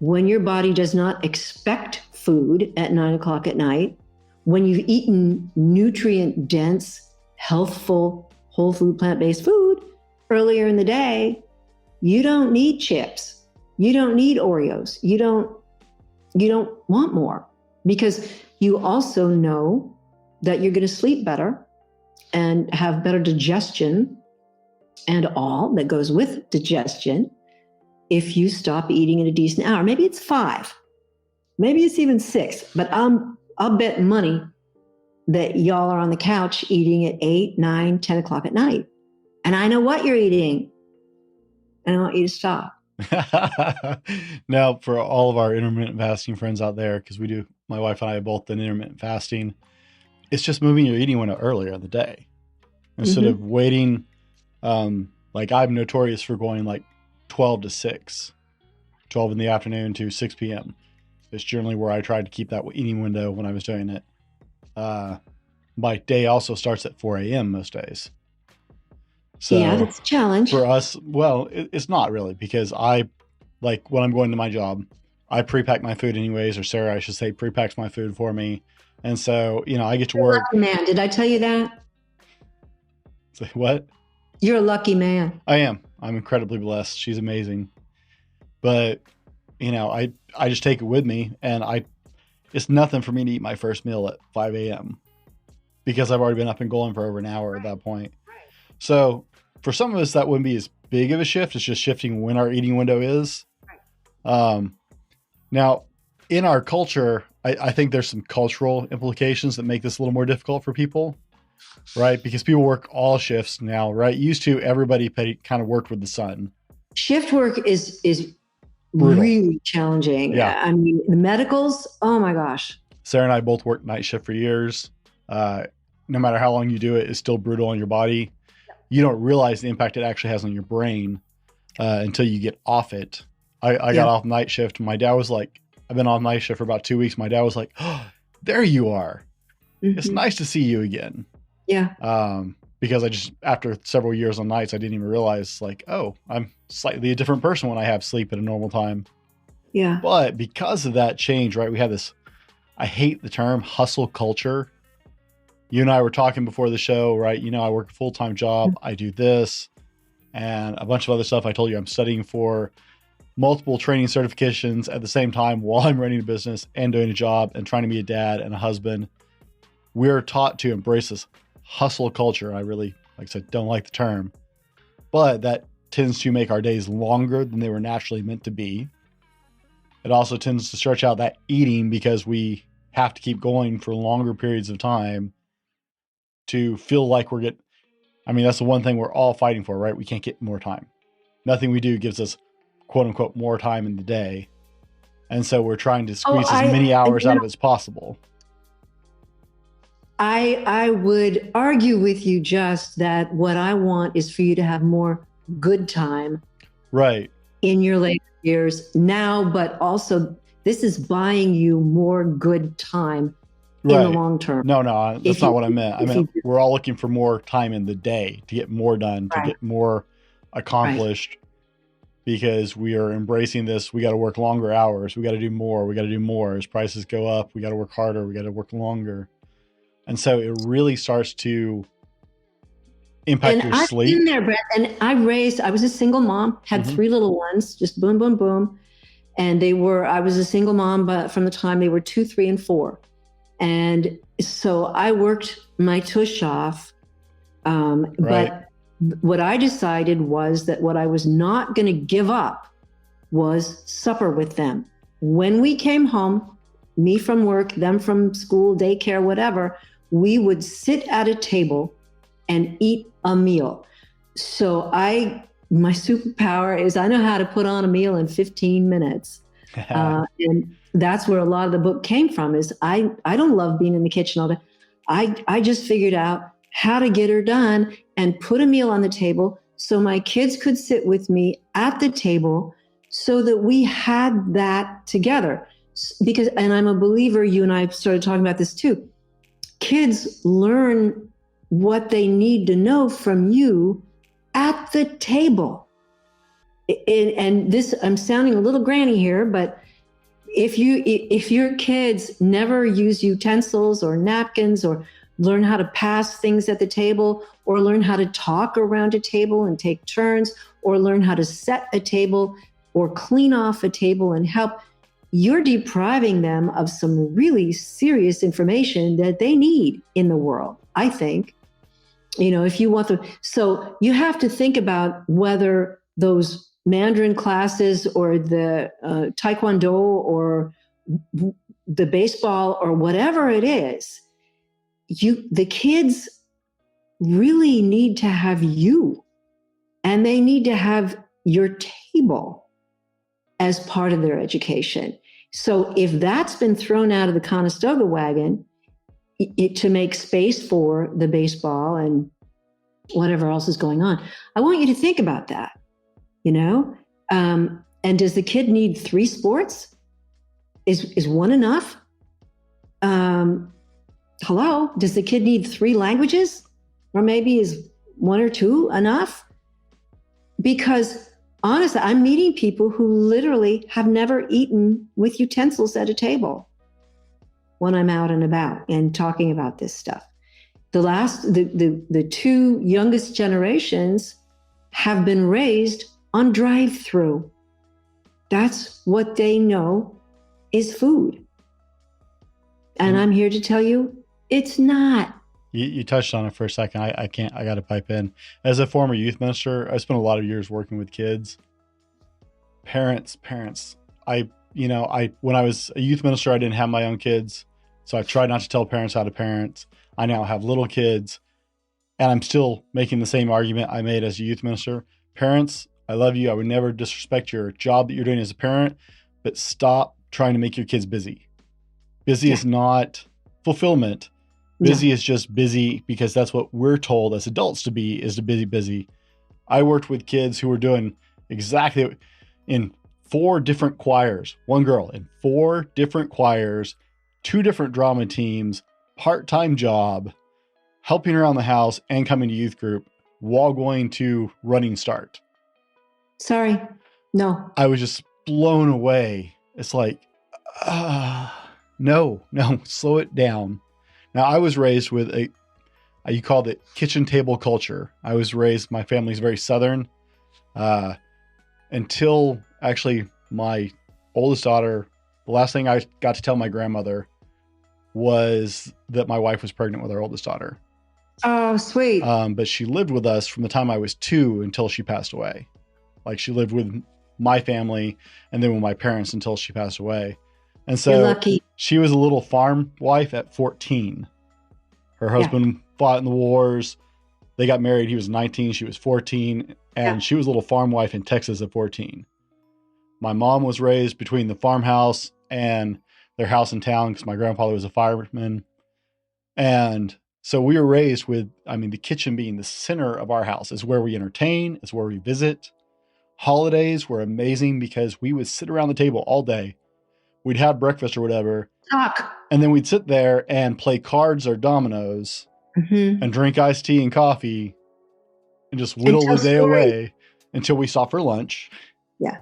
S2: When your body does not expect food at 9 o'clock at night, when you've eaten nutrient-dense, healthful, whole food, plant-based food earlier in the day, you don't need chips. You don't need Oreos. You don't want more, because you also know that you're going to sleep better and have better digestion and all that goes with digestion if you stop eating at a decent hour. Maybe it's 5, maybe it's even 6, but I'll bet money that y'all are on the couch eating at 8, 9, 10 o'clock at night. And I know what you're eating, and I want you to stop.
S1: Now, for all of our intermittent fasting friends out there, because my wife and I both done intermittent fasting, it's just moving your eating window earlier in the day instead of waiting. Like I'm notorious for going like 12 to 6, 12 in the afternoon to 6 p.m. It's generally where I tried to keep that eating window when I was doing it. My day also starts at 4 a.m. most days. So
S2: yeah, that's a challenge
S1: for us. Well, it's not really, because when I'm going to my job, I pre-pack my food anyways, or Sarah, I should say, pre-packs my food for me. And so, I get to work.
S2: You're a lucky man. Did I tell you that?
S1: Say what?
S2: You're a lucky man.
S1: I am. I'm incredibly blessed. She's amazing. But, I just take it with me, and it's nothing for me to eat my first meal at 5 a.m. because I've already been up and going for over an hour at that point. So for some of us, that wouldn't be as big of a shift. It's just shifting when our eating window is. Now, in our culture, I think there's some cultural implications that make this a little more difficult for people, right? Because people work all shifts now, right? Used to, everybody kind of worked with the sun.
S2: Shift work is
S1: Brutal.
S2: Really challenging.
S1: Yeah.
S2: I mean, the medicals, oh my gosh.
S1: Sarah and I both worked night shift for years. No matter how long you do it, it's still brutal on your body. You don't realize the impact it actually has on your brain until you get off it. I got off night shift. My dad was like, I've been off night shift for about 2 weeks. My dad was like, oh, there you are. It's nice to see you again.
S2: Yeah.
S1: Because after several years on nights, I didn't even realize I'm slightly a different person when I have sleep at a normal time.
S2: Yeah.
S1: But because of that change, right, we have this, I hate the term hustle culture. You and I were talking before the show, right? I work a full-time job. I do this and a bunch of other stuff. I told you I'm studying for multiple training certifications at the same time while I'm running a business and doing a job and trying to be a dad and a husband. We're taught to embrace this hustle culture. I really, like I said, don't like the term, but that tends to make our days longer than they were naturally meant to be. It also tends to stretch out that eating because we have to keep going for longer periods of time to feel like that's the one thing we're all fighting for, right? We can't get more time. Nothing we do gives us quote unquote more time in the day. And so we're trying to squeeze as many hours out of it as possible.
S2: I would argue with you just that what I want is for you to have more good time.
S1: Right.
S2: In your later years now, but also this is buying you more good time in the
S1: Right.
S2: long term.
S1: No, that's
S2: If
S1: not
S2: you,
S1: what I meant. I
S2: if
S1: meant
S2: you,
S1: we're all looking for more time in the day to get more done, to
S2: right,
S1: get more
S2: right.
S1: accomplished because we are embracing this. We got to work longer hours. We got to do more. We got to do more. As prices go up, we got to work harder. We got to work longer. And so it really starts to impact
S2: And
S1: your
S2: I've
S1: sleep.
S2: been there, Brett. And I was a single mom, had
S1: Mhm.
S2: 3 little ones, just boom, boom, boom. And I was a single mom, but from the time they were 2, 3, and 4. And so I worked my tush off.
S1: Right.
S2: But what I decided was that what I was not going to give up was supper with them. When we came home, me from work, them from school, daycare, whatever, we would sit at a table and eat a meal. So my superpower is I know how to put on a meal in 15 minutes. And that's where a lot of the book came from is I don't love being in the kitchen all day. I just figured out how to get her done and put a meal on the table so my kids could sit with me at the table so that we had that together. Because, and I'm a believer, you and I started talking about this too. Kids learn what they need to know from you at the table. And this, I'm sounding a little granny here, but if your kids never use utensils or napkins or learn how to pass things at the table or learn how to talk around a table and take turns or learn how to set a table or clean off a table and help, you're depriving them of some really serious information that they need in the world, I think. If you want so you have to think about whether those Mandarin classes or the Taekwondo or the baseball or whatever it is, the kids really need to have you, and they need to have your table as part of their education. So if that's been thrown out of the Conestoga wagon to make space for the baseball and whatever else is going on, I want you to think about that, and does the kid need 3 sports? Is one enough? Hello, does the kid need 3 languages? Or maybe is 1 or 2 enough? Because honestly, I'm meeting people who literally have never eaten with utensils at a table when I'm out and about and talking about this stuff. The 2 youngest generations have been raised on drive-through. That's what they know is food. And I'm here to tell you, it's not.
S1: You touched on it for a second. I got to pipe in. As a former youth minister, I spent a lot of years working with kids. Parents. When I was a youth minister, I didn't have my own kids. So I tried not to tell parents how to parent. I now have little kids, and I'm still making the same argument I made as a youth minister. Parents, I love you. I would never disrespect your job that you're doing as a parent, but stop trying to make your kids busy. Busy is not fulfillment. Busy is just busy because that's what we're told as adults to be, is to busy. I worked with kids who were doing exactly in 4 different choirs, one girl in 4 different choirs, 2 different drama teams, part-time job, helping around the house and coming to youth group while going to running start.
S2: Sorry. No.
S1: I was just blown away. It's like, no, slow it down. Now, I was raised with you called it kitchen table culture. I was raised, my family's very Southern, until actually my oldest daughter, the last thing I got to tell my grandmother was that my wife was pregnant with our oldest daughter.
S2: Oh, sweet.
S1: But she lived with us from the time I was 2 until she passed away. Like, she lived with my family and then with my parents until she passed away. And so
S2: You're lucky.
S1: She was a little farm wife at 14. Her husband fought in the wars. They got married. He was 19. She was 14. And she was a little farm wife in Texas at 14. My mom was raised between the farmhouse and their house in town because my grandfather was a fireman. And so we were raised with, the kitchen being the center of our house. Is where we entertain. It's where we visit. Holidays were amazing because we would sit around the table all day. We'd have breakfast or whatever,
S2: Talk.
S1: And then we'd sit there and play cards or dominoes and drink iced tea and coffee and just whittle the day away until we stopped for lunch.
S2: Yeah.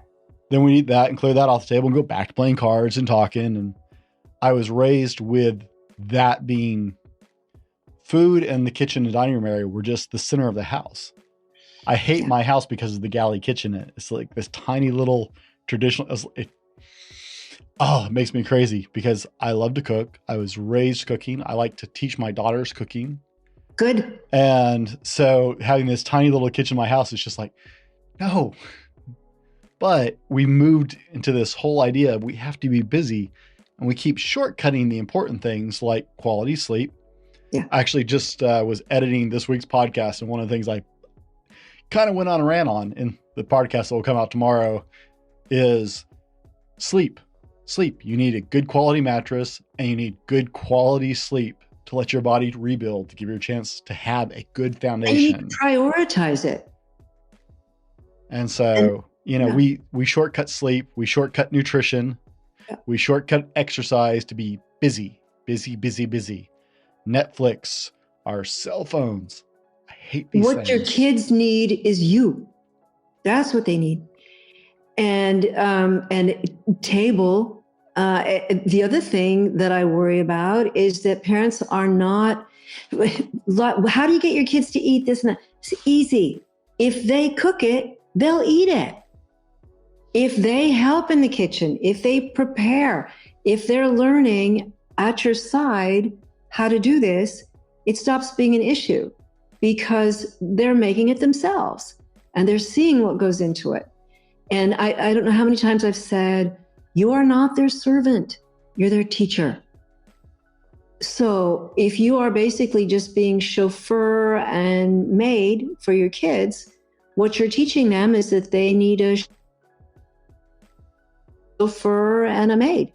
S1: Then we eat that and clear that off the table and go back to playing cards and talking. And I was raised with that being food, and the kitchen and dining room area were just the center of the house. I hate my house because of the galley kitchen. It's like this tiny little traditional, it makes me crazy because I love to cook. I was raised cooking. I like to teach my daughters cooking.
S2: Good.
S1: And so having this tiny little kitchen in my house is just like, no. But we moved into this whole idea of we have to be busy, and we keep shortcutting the important things like quality sleep.
S2: Yeah.
S1: I actually just was editing this week's podcast, and one of the things I kind of went on a rant on in the podcast that will come out tomorrow is sleep. Sleep. You need a good quality mattress, and you need good quality sleep to let your body rebuild, to give you a chance to have a good foundation.
S2: And you need to prioritize it.
S1: And so, we shortcut sleep, we shortcut nutrition, we shortcut exercise to be busy. Netflix, our cell phones. I hate these things.
S2: What your kids need is you. That's what they need. And table. The other thing that I worry about is that parents are not. How do you get your kids to eat this and that? It's easy. If they cook it, they'll eat it. If they help in the kitchen, if they prepare, if they're learning at your side how to do this, it stops being an issue because they're making it themselves and they're seeing what goes into it. And I don't know how many times I've said, you are not their servant, you're their teacher. So if you are basically just being chauffeur and maid for your kids, what you're teaching them is that they need a chauffeur and a maid.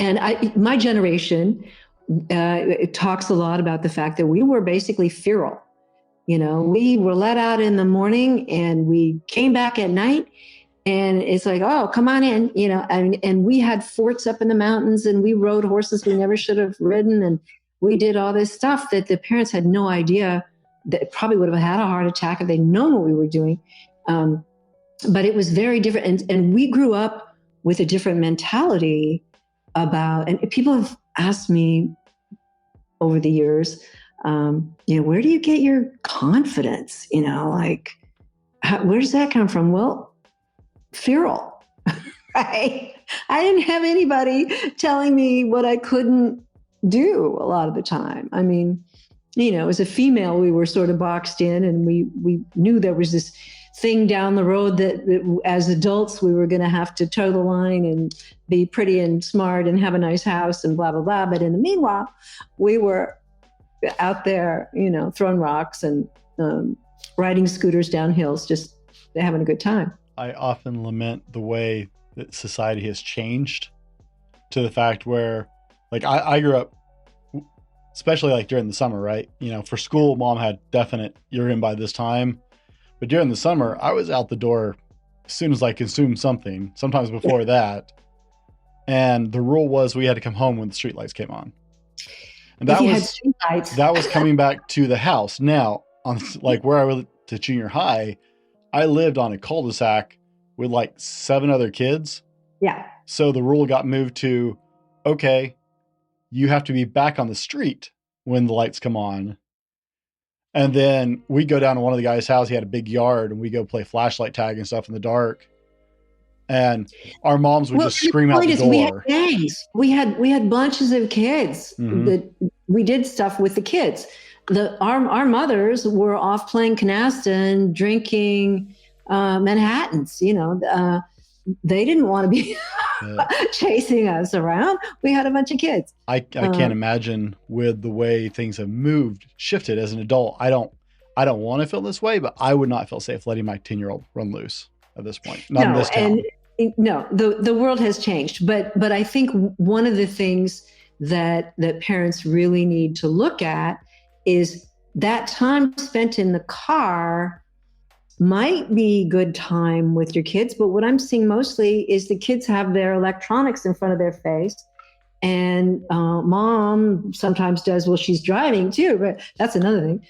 S2: And my generation talks a lot about the fact that we were basically feral. We were let out in the morning and we came back at night, and it's like, oh, come on in, and we had forts up in the mountains, and we rode horses we never should have ridden. And we did all this stuff that the parents had no idea, that probably would have had a heart attack if they'd known what we were doing. But it was very different. And we grew up with a different mentality about, and people have asked me over the years, where do you get your confidence? Where does that come from? Well, feral. Right? I didn't have anybody telling me what I couldn't do a lot of the time. I mean, as a female, we were sort of boxed in, and we knew there was this thing down the road that as adults, we were going to have to toe the line and be pretty and smart and have a nice house and blah, blah, blah. But in the meanwhile, we were out there, throwing rocks and riding scooters down hills, just having a good time.
S1: I often lament the way that society has changed to the fact where, like, I grew up, especially like during the summer, right? For school, mom had definite, you're in by this time. But during the summer, I was out the door as soon as I consumed something, sometimes before that. And the rule was we had to come home when the streetlights came on. And that was coming back to the house. Now, on like where I went to junior high, I lived on a cul-de-sac with like 7 other kids.
S2: Yeah.
S1: So the rule got moved to, okay, you have to be back on the street when the lights come on. And then we go down to one of the guys' house. He had a big yard, and we go play flashlight tag and stuff in the dark. And our moms would just scream out the door.
S2: We had gangs. We had bunches of kids that we did stuff with the kids. Our mothers were off playing canasta and drinking Manhattans. They didn't want to be chasing us around. We had a bunch of kids.
S1: I can't imagine with the way things have shifted as an adult. I don't want to feel this way, but I would not feel safe letting my 10-year-old run loose at this point. Not in this town.
S2: No, the world has changed, but I think one of the things that parents really need to look at is that time spent in the car might be good time with your kids, but what I'm seeing mostly is the kids have their electronics in front of their face And mom sometimes does while she's driving too, but that's another thing.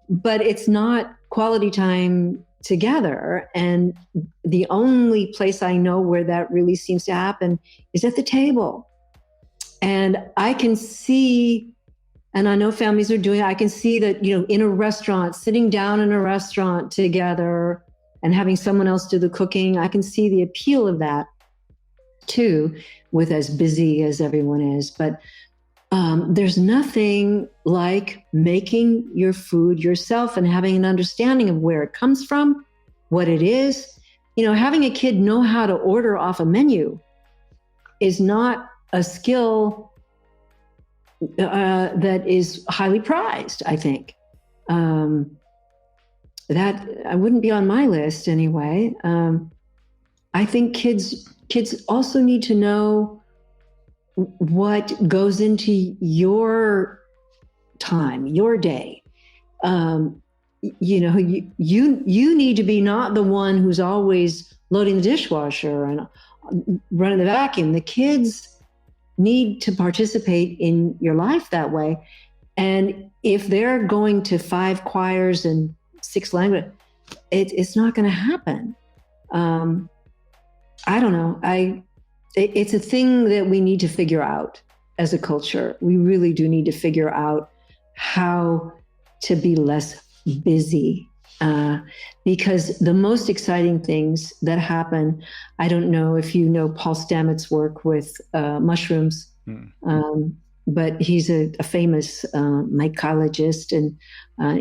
S2: But it's not quality time together. And the only place I know where that really seems to happen is at the table. And I can see, and I know families are doing it, I can see that, in a restaurant, sitting down in a restaurant together and having someone else do the cooking, I can see the appeal of that too, with as busy as everyone is. But there's nothing like making your food yourself and having an understanding of where it comes from, what it is. Having a kid know how to order off a menu is not a skill that is highly prized, I think. That I wouldn't be on my list anyway. I think kids also need to know what goes into your time, your day. You need to be not the one who's always loading the dishwasher and running the vacuum. The kids need to participate in your life that way. And if they're going to 5 choirs and 6 languages, it's not going to happen. I don't know. It's a thing that we need to figure out as a culture. We really do need to figure out how to be less busy, because the most exciting things that happen, I don't know if you know Paul Stamets' work with mushrooms, but he's a famous mycologist and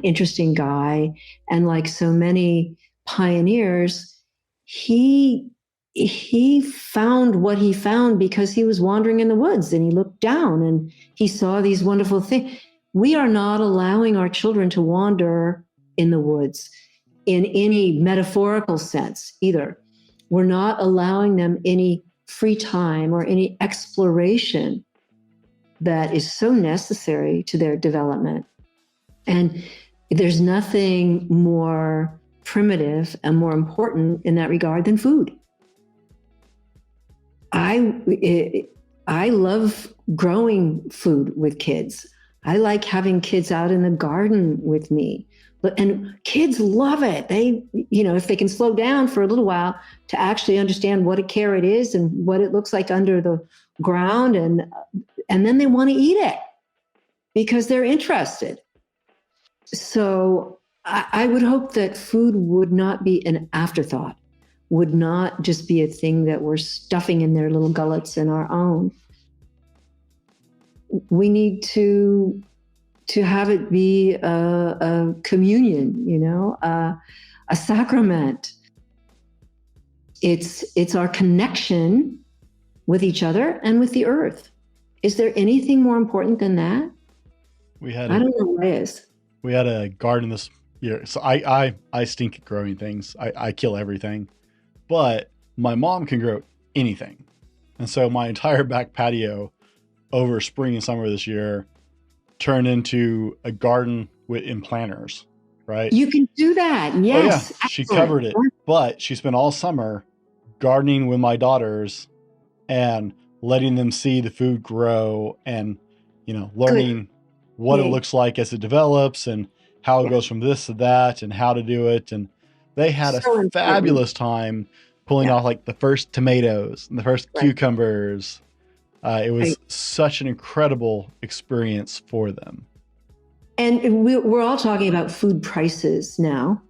S2: interesting guy. And like so many pioneers, he found what he found because he was wandering in the woods and he looked down and he saw these wonderful things. We are not allowing our children to wander in the woods in any metaphorical sense either. We're not allowing them any free time or any exploration that is so necessary to their development. And there's nothing more primitive and more important in that regard than food. I love growing food with kids. I like having kids out in the garden with me. And kids love it. They, if they can slow down for a little while to actually understand what a carrot is and what it looks like under the ground, and then they want to eat it because they're interested. So I would hope that food would not be an afterthought, would not just be a thing that we're stuffing in their little gullets in our own. We need to have it be a communion, a sacrament. It's our connection with each other and with the earth. Is there anything more important than that? I don't know what is.
S1: We had a garden this year. So I stink at growing things. I kill everything. But my mom can grow anything. And so my entire back patio over spring and summer this year turned into a garden in planters, right?
S2: You can do that. Yes.
S1: Oh, yeah. She covered it, but she spent all summer gardening with my daughters and letting them see the food grow and, learning what it looks like as it develops and how it goes from this to that and how to do it. And they had a fabulous time pulling off like the first tomatoes and the first cucumbers. It was such an incredible experience for them.
S2: And we're all talking about food prices now,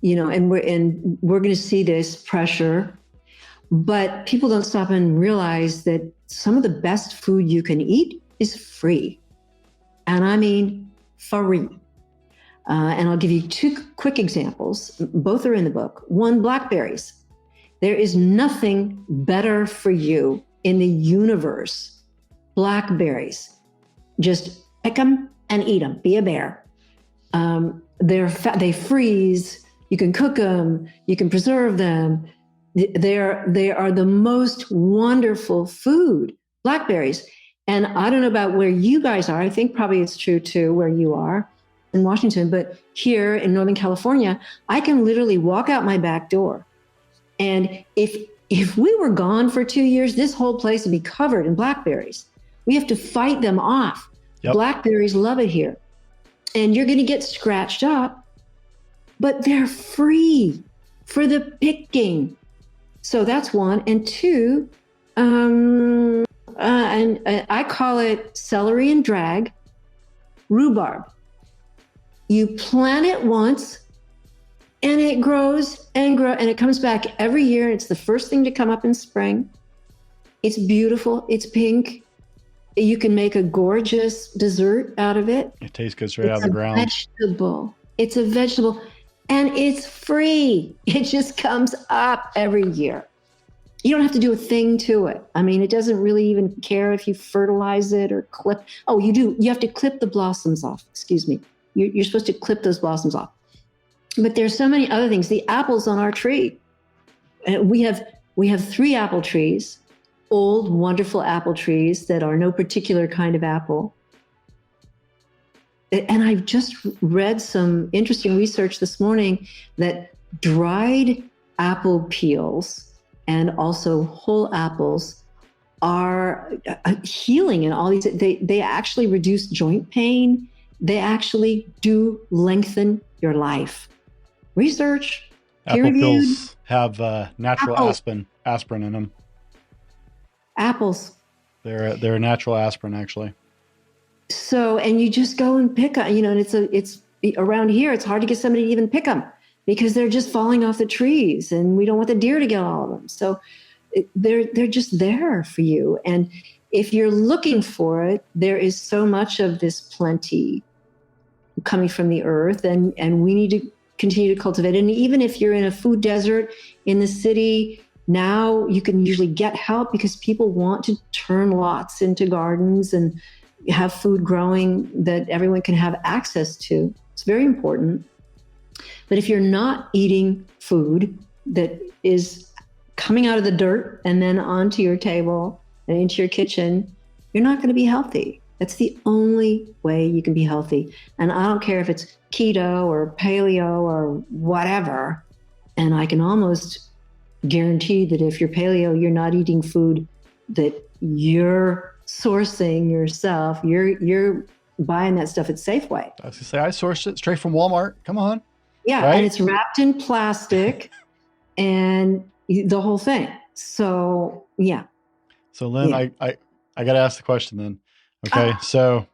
S2: and we're going to see this pressure, but people don't stop and realize that some of the best food you can eat is free. And I mean free. And I'll give you 2 quick examples. Both are in the book. 1, blackberries. There is nothing better for you in the universe. Blackberries. Just pick them and eat them. Be a bear. They freeze. You can cook them. You can preserve them. They are the most wonderful food. Blackberries. And I don't know about where you guys are. I think probably it's true too where you are in Washington, but here in Northern California, I can literally walk out my back door. And if if we were gone for 2 years, this whole place would be covered in blackberries. We have to fight them off. Yep. Blackberries love it here. And you're going to get scratched up, but they're free for the picking. So that's one. And two, and I call it celery and drag, rhubarb. You plant it once and it grows and grows and it comes back every year. It's the first thing to come up in spring. It's beautiful. It's pink. You can make a gorgeous dessert out of it.
S1: It tastes good straight out of the ground.
S2: Vegetable. It's a vegetable and it's free. It just comes up every year. You don't have to do a thing to it. I mean, it doesn't really even care if you fertilize it or clip. Oh, you do. You have to clip the blossoms off. Excuse me. You're supposed to clip those blossoms off. But there's so many other things. The apples on our tree. We have 3 apple trees. Old, wonderful apple trees that are no particular kind of apple. And I've just read some interesting research this morning that dried apple peels and also whole apples are healing in all these. They actually reduce joint pain. They actually do lengthen your life. Research,
S1: apple peels have natural aspirin in them.
S2: Apples.
S1: They're a natural aspirin, actually.
S2: So, and you just go and pick them, and it's around here, it's hard to get somebody to even pick them because they're just falling off the trees and we don't want the deer to get all of them. So they're just there for you. And if you're looking for it, there is so much of this plenty coming from the earth and we need to continue to cultivate it. And even if you're in a food desert in the city, now you can usually get help because people want to turn lots into gardens and have food growing that everyone can have access to. It's very important. But if you're not eating food that is coming out of the dirt and then onto your table and into your kitchen, you're not going to be healthy. That's the only way you can be healthy. And I don't care if it's keto or paleo or whatever. And I can almost guarantee that if you're paleo, you're not eating food that you're sourcing yourself. You're buying that stuff at Safeway.
S1: I was gonna say I sourced it straight from Walmart. Come on.
S2: Yeah, right? And it's wrapped in plastic and the whole thing. So yeah.
S1: So Lynn, yeah. I got to ask the question then. Okay, so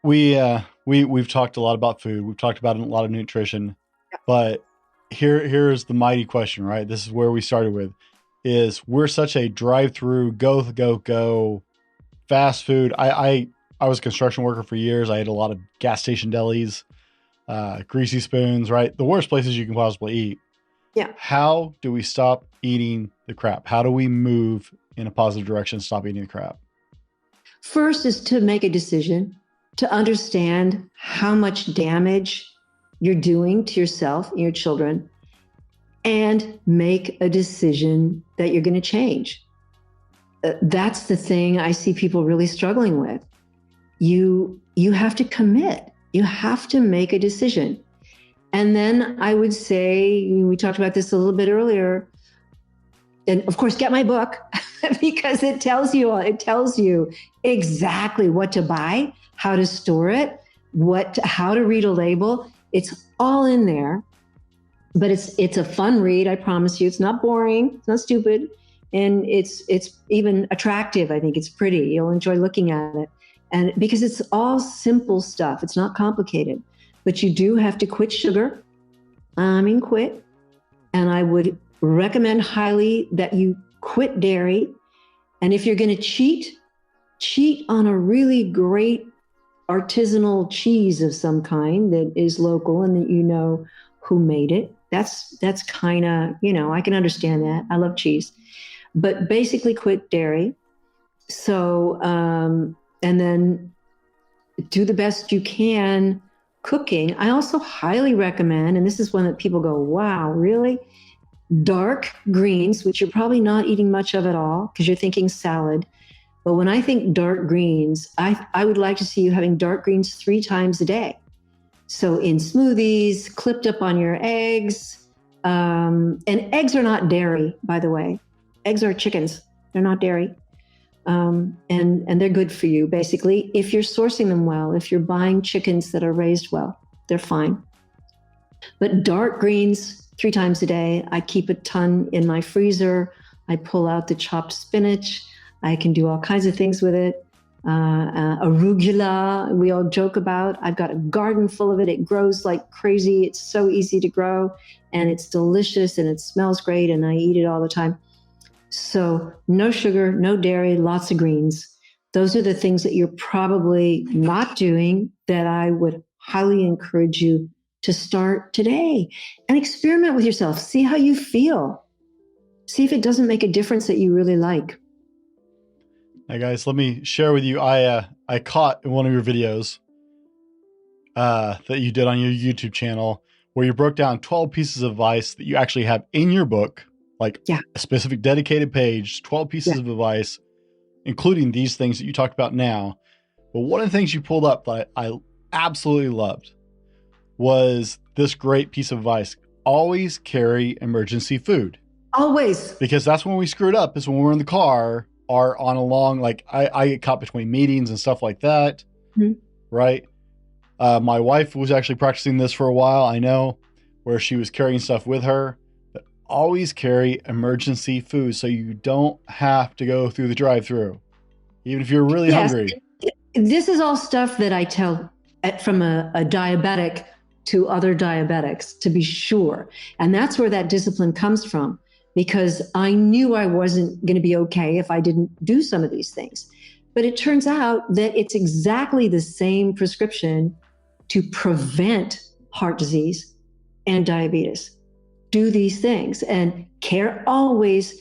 S1: we've talked a lot about food. We've talked about a lot of nutrition, but here's the mighty question, right? This is where we started with, is we're such a drive-through, go, fast food. I was a construction worker for years. I ate a lot of gas station delis, greasy spoons, right? The worst places you can possibly eat.
S2: Yeah.
S1: How do we stop eating the crap? How do we move in a positive direction, stop eating the crap?
S2: First is to make a decision, to understand how much damage you're doing to yourself and your children, and make a decision that you're going to change. That's the thing I see people really struggling with. You have to commit. You have to make a decision. And then I would say, we talked about this a little bit earlier, and of course, get my book because it tells you exactly what to buy, how to store it, how to read a label. It's all in there, but it's a fun read. I promise you, it's not boring. It's not stupid. And it's even attractive. I think it's pretty. You'll enjoy looking at it. And because it's all simple stuff, it's not complicated, but you do have to quit sugar. Quit. And I would recommend highly that you quit dairy. And if you're going to cheat on a really great artisanal cheese of some kind that is local and that you know who made it. That's kind of, I can understand that. I love cheese, but basically quit dairy. So, and then do the best you can cooking. I also highly recommend, and this is one that people go, wow, really? Dark greens, which you're probably not eating much of at all because you're thinking salad. But when I think dark greens, I would like to see you having dark greens 3 times a day. So in smoothies, clipped up on your eggs, And eggs are not dairy, by the way. Eggs are chickens. They're not dairy. And they're good for you, basically. If you're sourcing them well, if you're buying chickens that are raised well, they're fine. But dark greens, 3 times a day. I keep a ton in my freezer. I pull out the chopped spinach. I can do all kinds of things with it. Arugula, we all joke about. I've got a garden full of it. It grows like crazy. It's so easy to grow, and it's delicious, and it smells great, and I eat it all the time. So no sugar, no dairy, lots of greens. Those are the things that you're probably not doing that I would highly encourage you to start today, and experiment with yourself. See how you feel. See if it doesn't make a difference that you really like.
S1: Now, guys, let me share with you. I caught in one of your videos that you did on your YouTube channel where you broke down 12 pieces of advice that you actually have in your book, like a specific dedicated page, 12 pieces of advice, including these things that you talked about now. But one of the things you pulled up that I absolutely loved was this great piece of advice: always carry emergency food.
S2: Always.
S1: Because that's when we screwed up, is when we're in the car or on a long, like I get caught between meetings and stuff like that. Mm-hmm. Right. My wife was actually practicing this for a while. I know, where she was carrying stuff with her, but always carry emergency food so you don't have to go through the drive-through, even if you're really hungry.
S2: This is all stuff that I tell from a diabetic to other diabetics, to be sure. And that's where that discipline comes from, because I knew I wasn't going to be okay if I didn't do some of these things. But it turns out that it's exactly the same prescription to prevent heart disease and diabetes. Do these things and always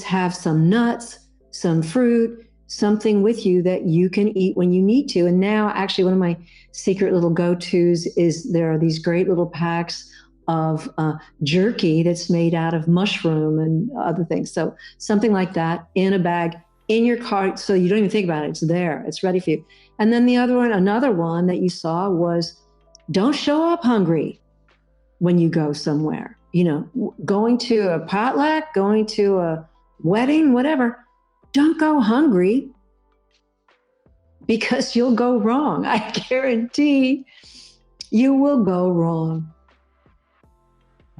S2: have some nuts, some fruit, something with you that you can eat when you need to. And now actually one of my secret little go-tos is there are these great little packs of jerky that's made out of mushroom and other things. So something like that in a bag in your car, so you don't even think about it. It's there. It's ready for you. And then another one that you saw was, don't show up hungry when you go somewhere. You know, going to a potluck, going to a wedding, whatever. Don't go hungry, because you'll go wrong. I guarantee you will go wrong.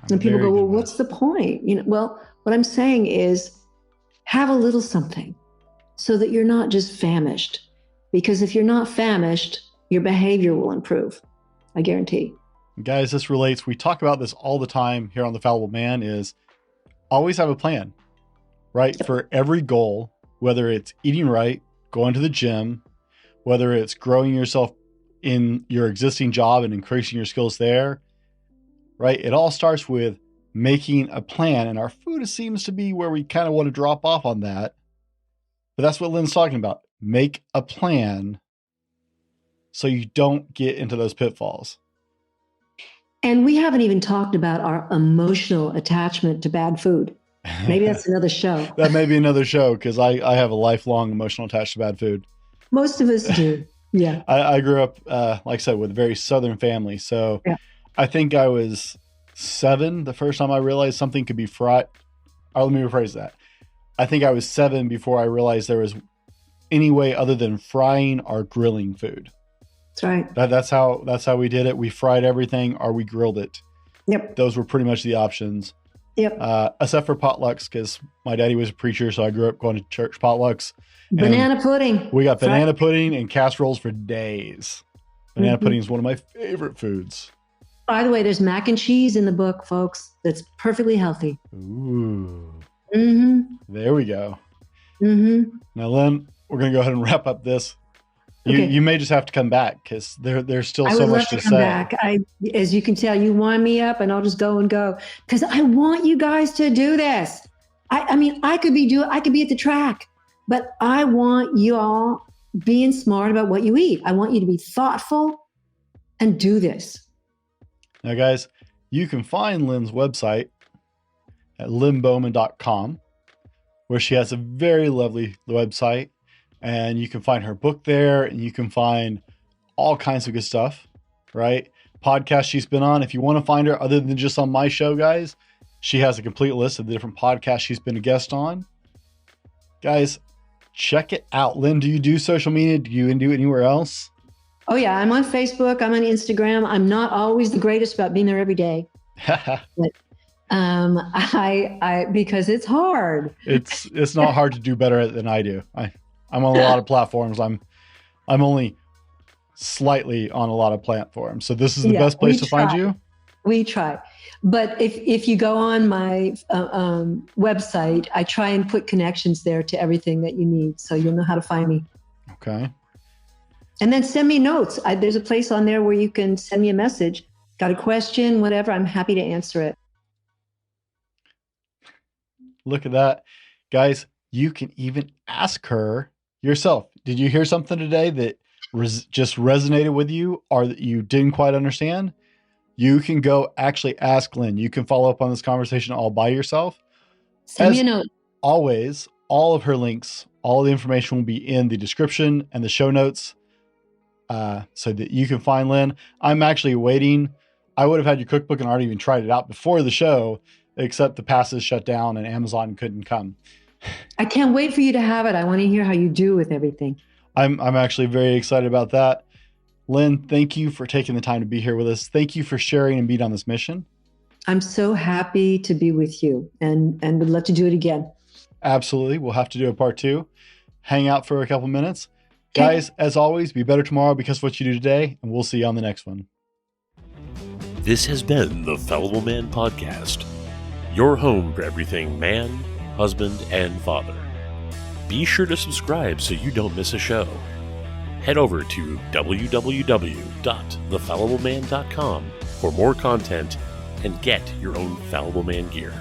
S2: And people go, well, what's the point? You know, well, what I'm saying is have a little something so that you're not just famished. Because if you're not famished, your behavior will improve. I guarantee.
S1: Guys, this relates. We talk about this all the time here on The Fallible Man, is always have a plan, right? Yep. For every goal, whether it's eating right, going to the gym, whether it's growing yourself in your existing job and increasing your skills there, right? It all starts with making a plan, and our food seems to be where we kind of want to drop off on that. But that's what Lynne's talking about. Make a plan so you don't get into those pitfalls.
S2: And we haven't even talked about our emotional attachment to bad food. Maybe that's another show.
S1: That may be another show, because I have a lifelong emotional attachment to bad food.
S2: Most of us do. Yeah.
S1: I grew up, like I said, with a very Southern family. So I think I was 7 the first time I realized something could be fried. Let me rephrase that. I think I was 7 before I realized there was any way other than frying or grilling food.
S2: That's right.
S1: That's how we did it. We fried everything or we grilled it.
S2: Yep.
S1: Those were pretty much the options.
S2: Yep.
S1: Except for potlucks, because my daddy was a preacher, so I grew up going to church potlucks.
S2: Banana pudding.
S1: We got banana pudding and casseroles for days. Banana pudding is one of my favorite foods.
S2: By the way, there's mac and cheese in the book, folks. That's perfectly healthy.
S1: Ooh.
S2: Mm-hmm.
S1: There we go.
S2: Mm-hmm.
S1: Now, Lynne, we're going to go ahead and wrap up this. You may just have to come back, because there's still so much to say.
S2: Back. As you can tell, you wind me up and I'll just go, because I want you guys to do this. I mean, I could be at the track, but I want you all being smart about what you eat. I want you to be thoughtful and do this.
S1: Now, guys, you can find Lynne's website at lynnebowman.com, where she has a very lovely website. And you can find her book there, and you can find all kinds of good stuff, right? podcasts she's been on. If you want to find her other than just on my show, guys, she has a complete list of the different podcasts she's been a guest on. Guys, check it out. Lynne, do you do social media? Do you do anywhere else?
S2: Oh yeah, I'm on Facebook. I'm on Instagram. I'm not always the greatest about being there every day. But, I because it's hard.
S1: It's not hard to do better than I do. I'm on a lot of platforms. I'm only slightly on a lot of platforms. So this is the best place to find you.
S2: We try. But if you go on my website, I try and put connections there to everything that you need. So you'll know how to find me.
S1: Okay.
S2: And then send me notes. There's a place on there where you can send me a message. Got a question, whatever. I'm happy to answer it.
S1: Look at that. Guys, you can even ask her yourself. Did you hear something today that just resonated with you or that you didn't quite understand? You can go actually ask Lynne. You can follow up on this conversation all by yourself.
S2: Send me a note.
S1: Always, all of her links, all the information will be in the description and the show notes so that you can find Lynne. I'm actually waiting. I would have had your cookbook and already even tried it out before the show, except the passes shut down and Amazon couldn't come.
S2: I can't wait for you to have it. I want to hear how you do with everything.
S1: I'm actually very excited about that. Lynne, thank you for taking the time to be here with us. Thank you for sharing and being on this mission.
S2: I'm so happy to be with you and would love to do it again.
S1: Absolutely. We'll have to do a part 2. Hang out for a couple minutes. Okay. Guys, as always, be better tomorrow because of what you do today, and we'll see you on the next one.
S3: This has been the Fallible Man Podcast, your home for everything man, husband, and father. Be sure to subscribe so you don't miss a show. Head over to www.thefallibleman.com for more content and get your own Fallible Man gear.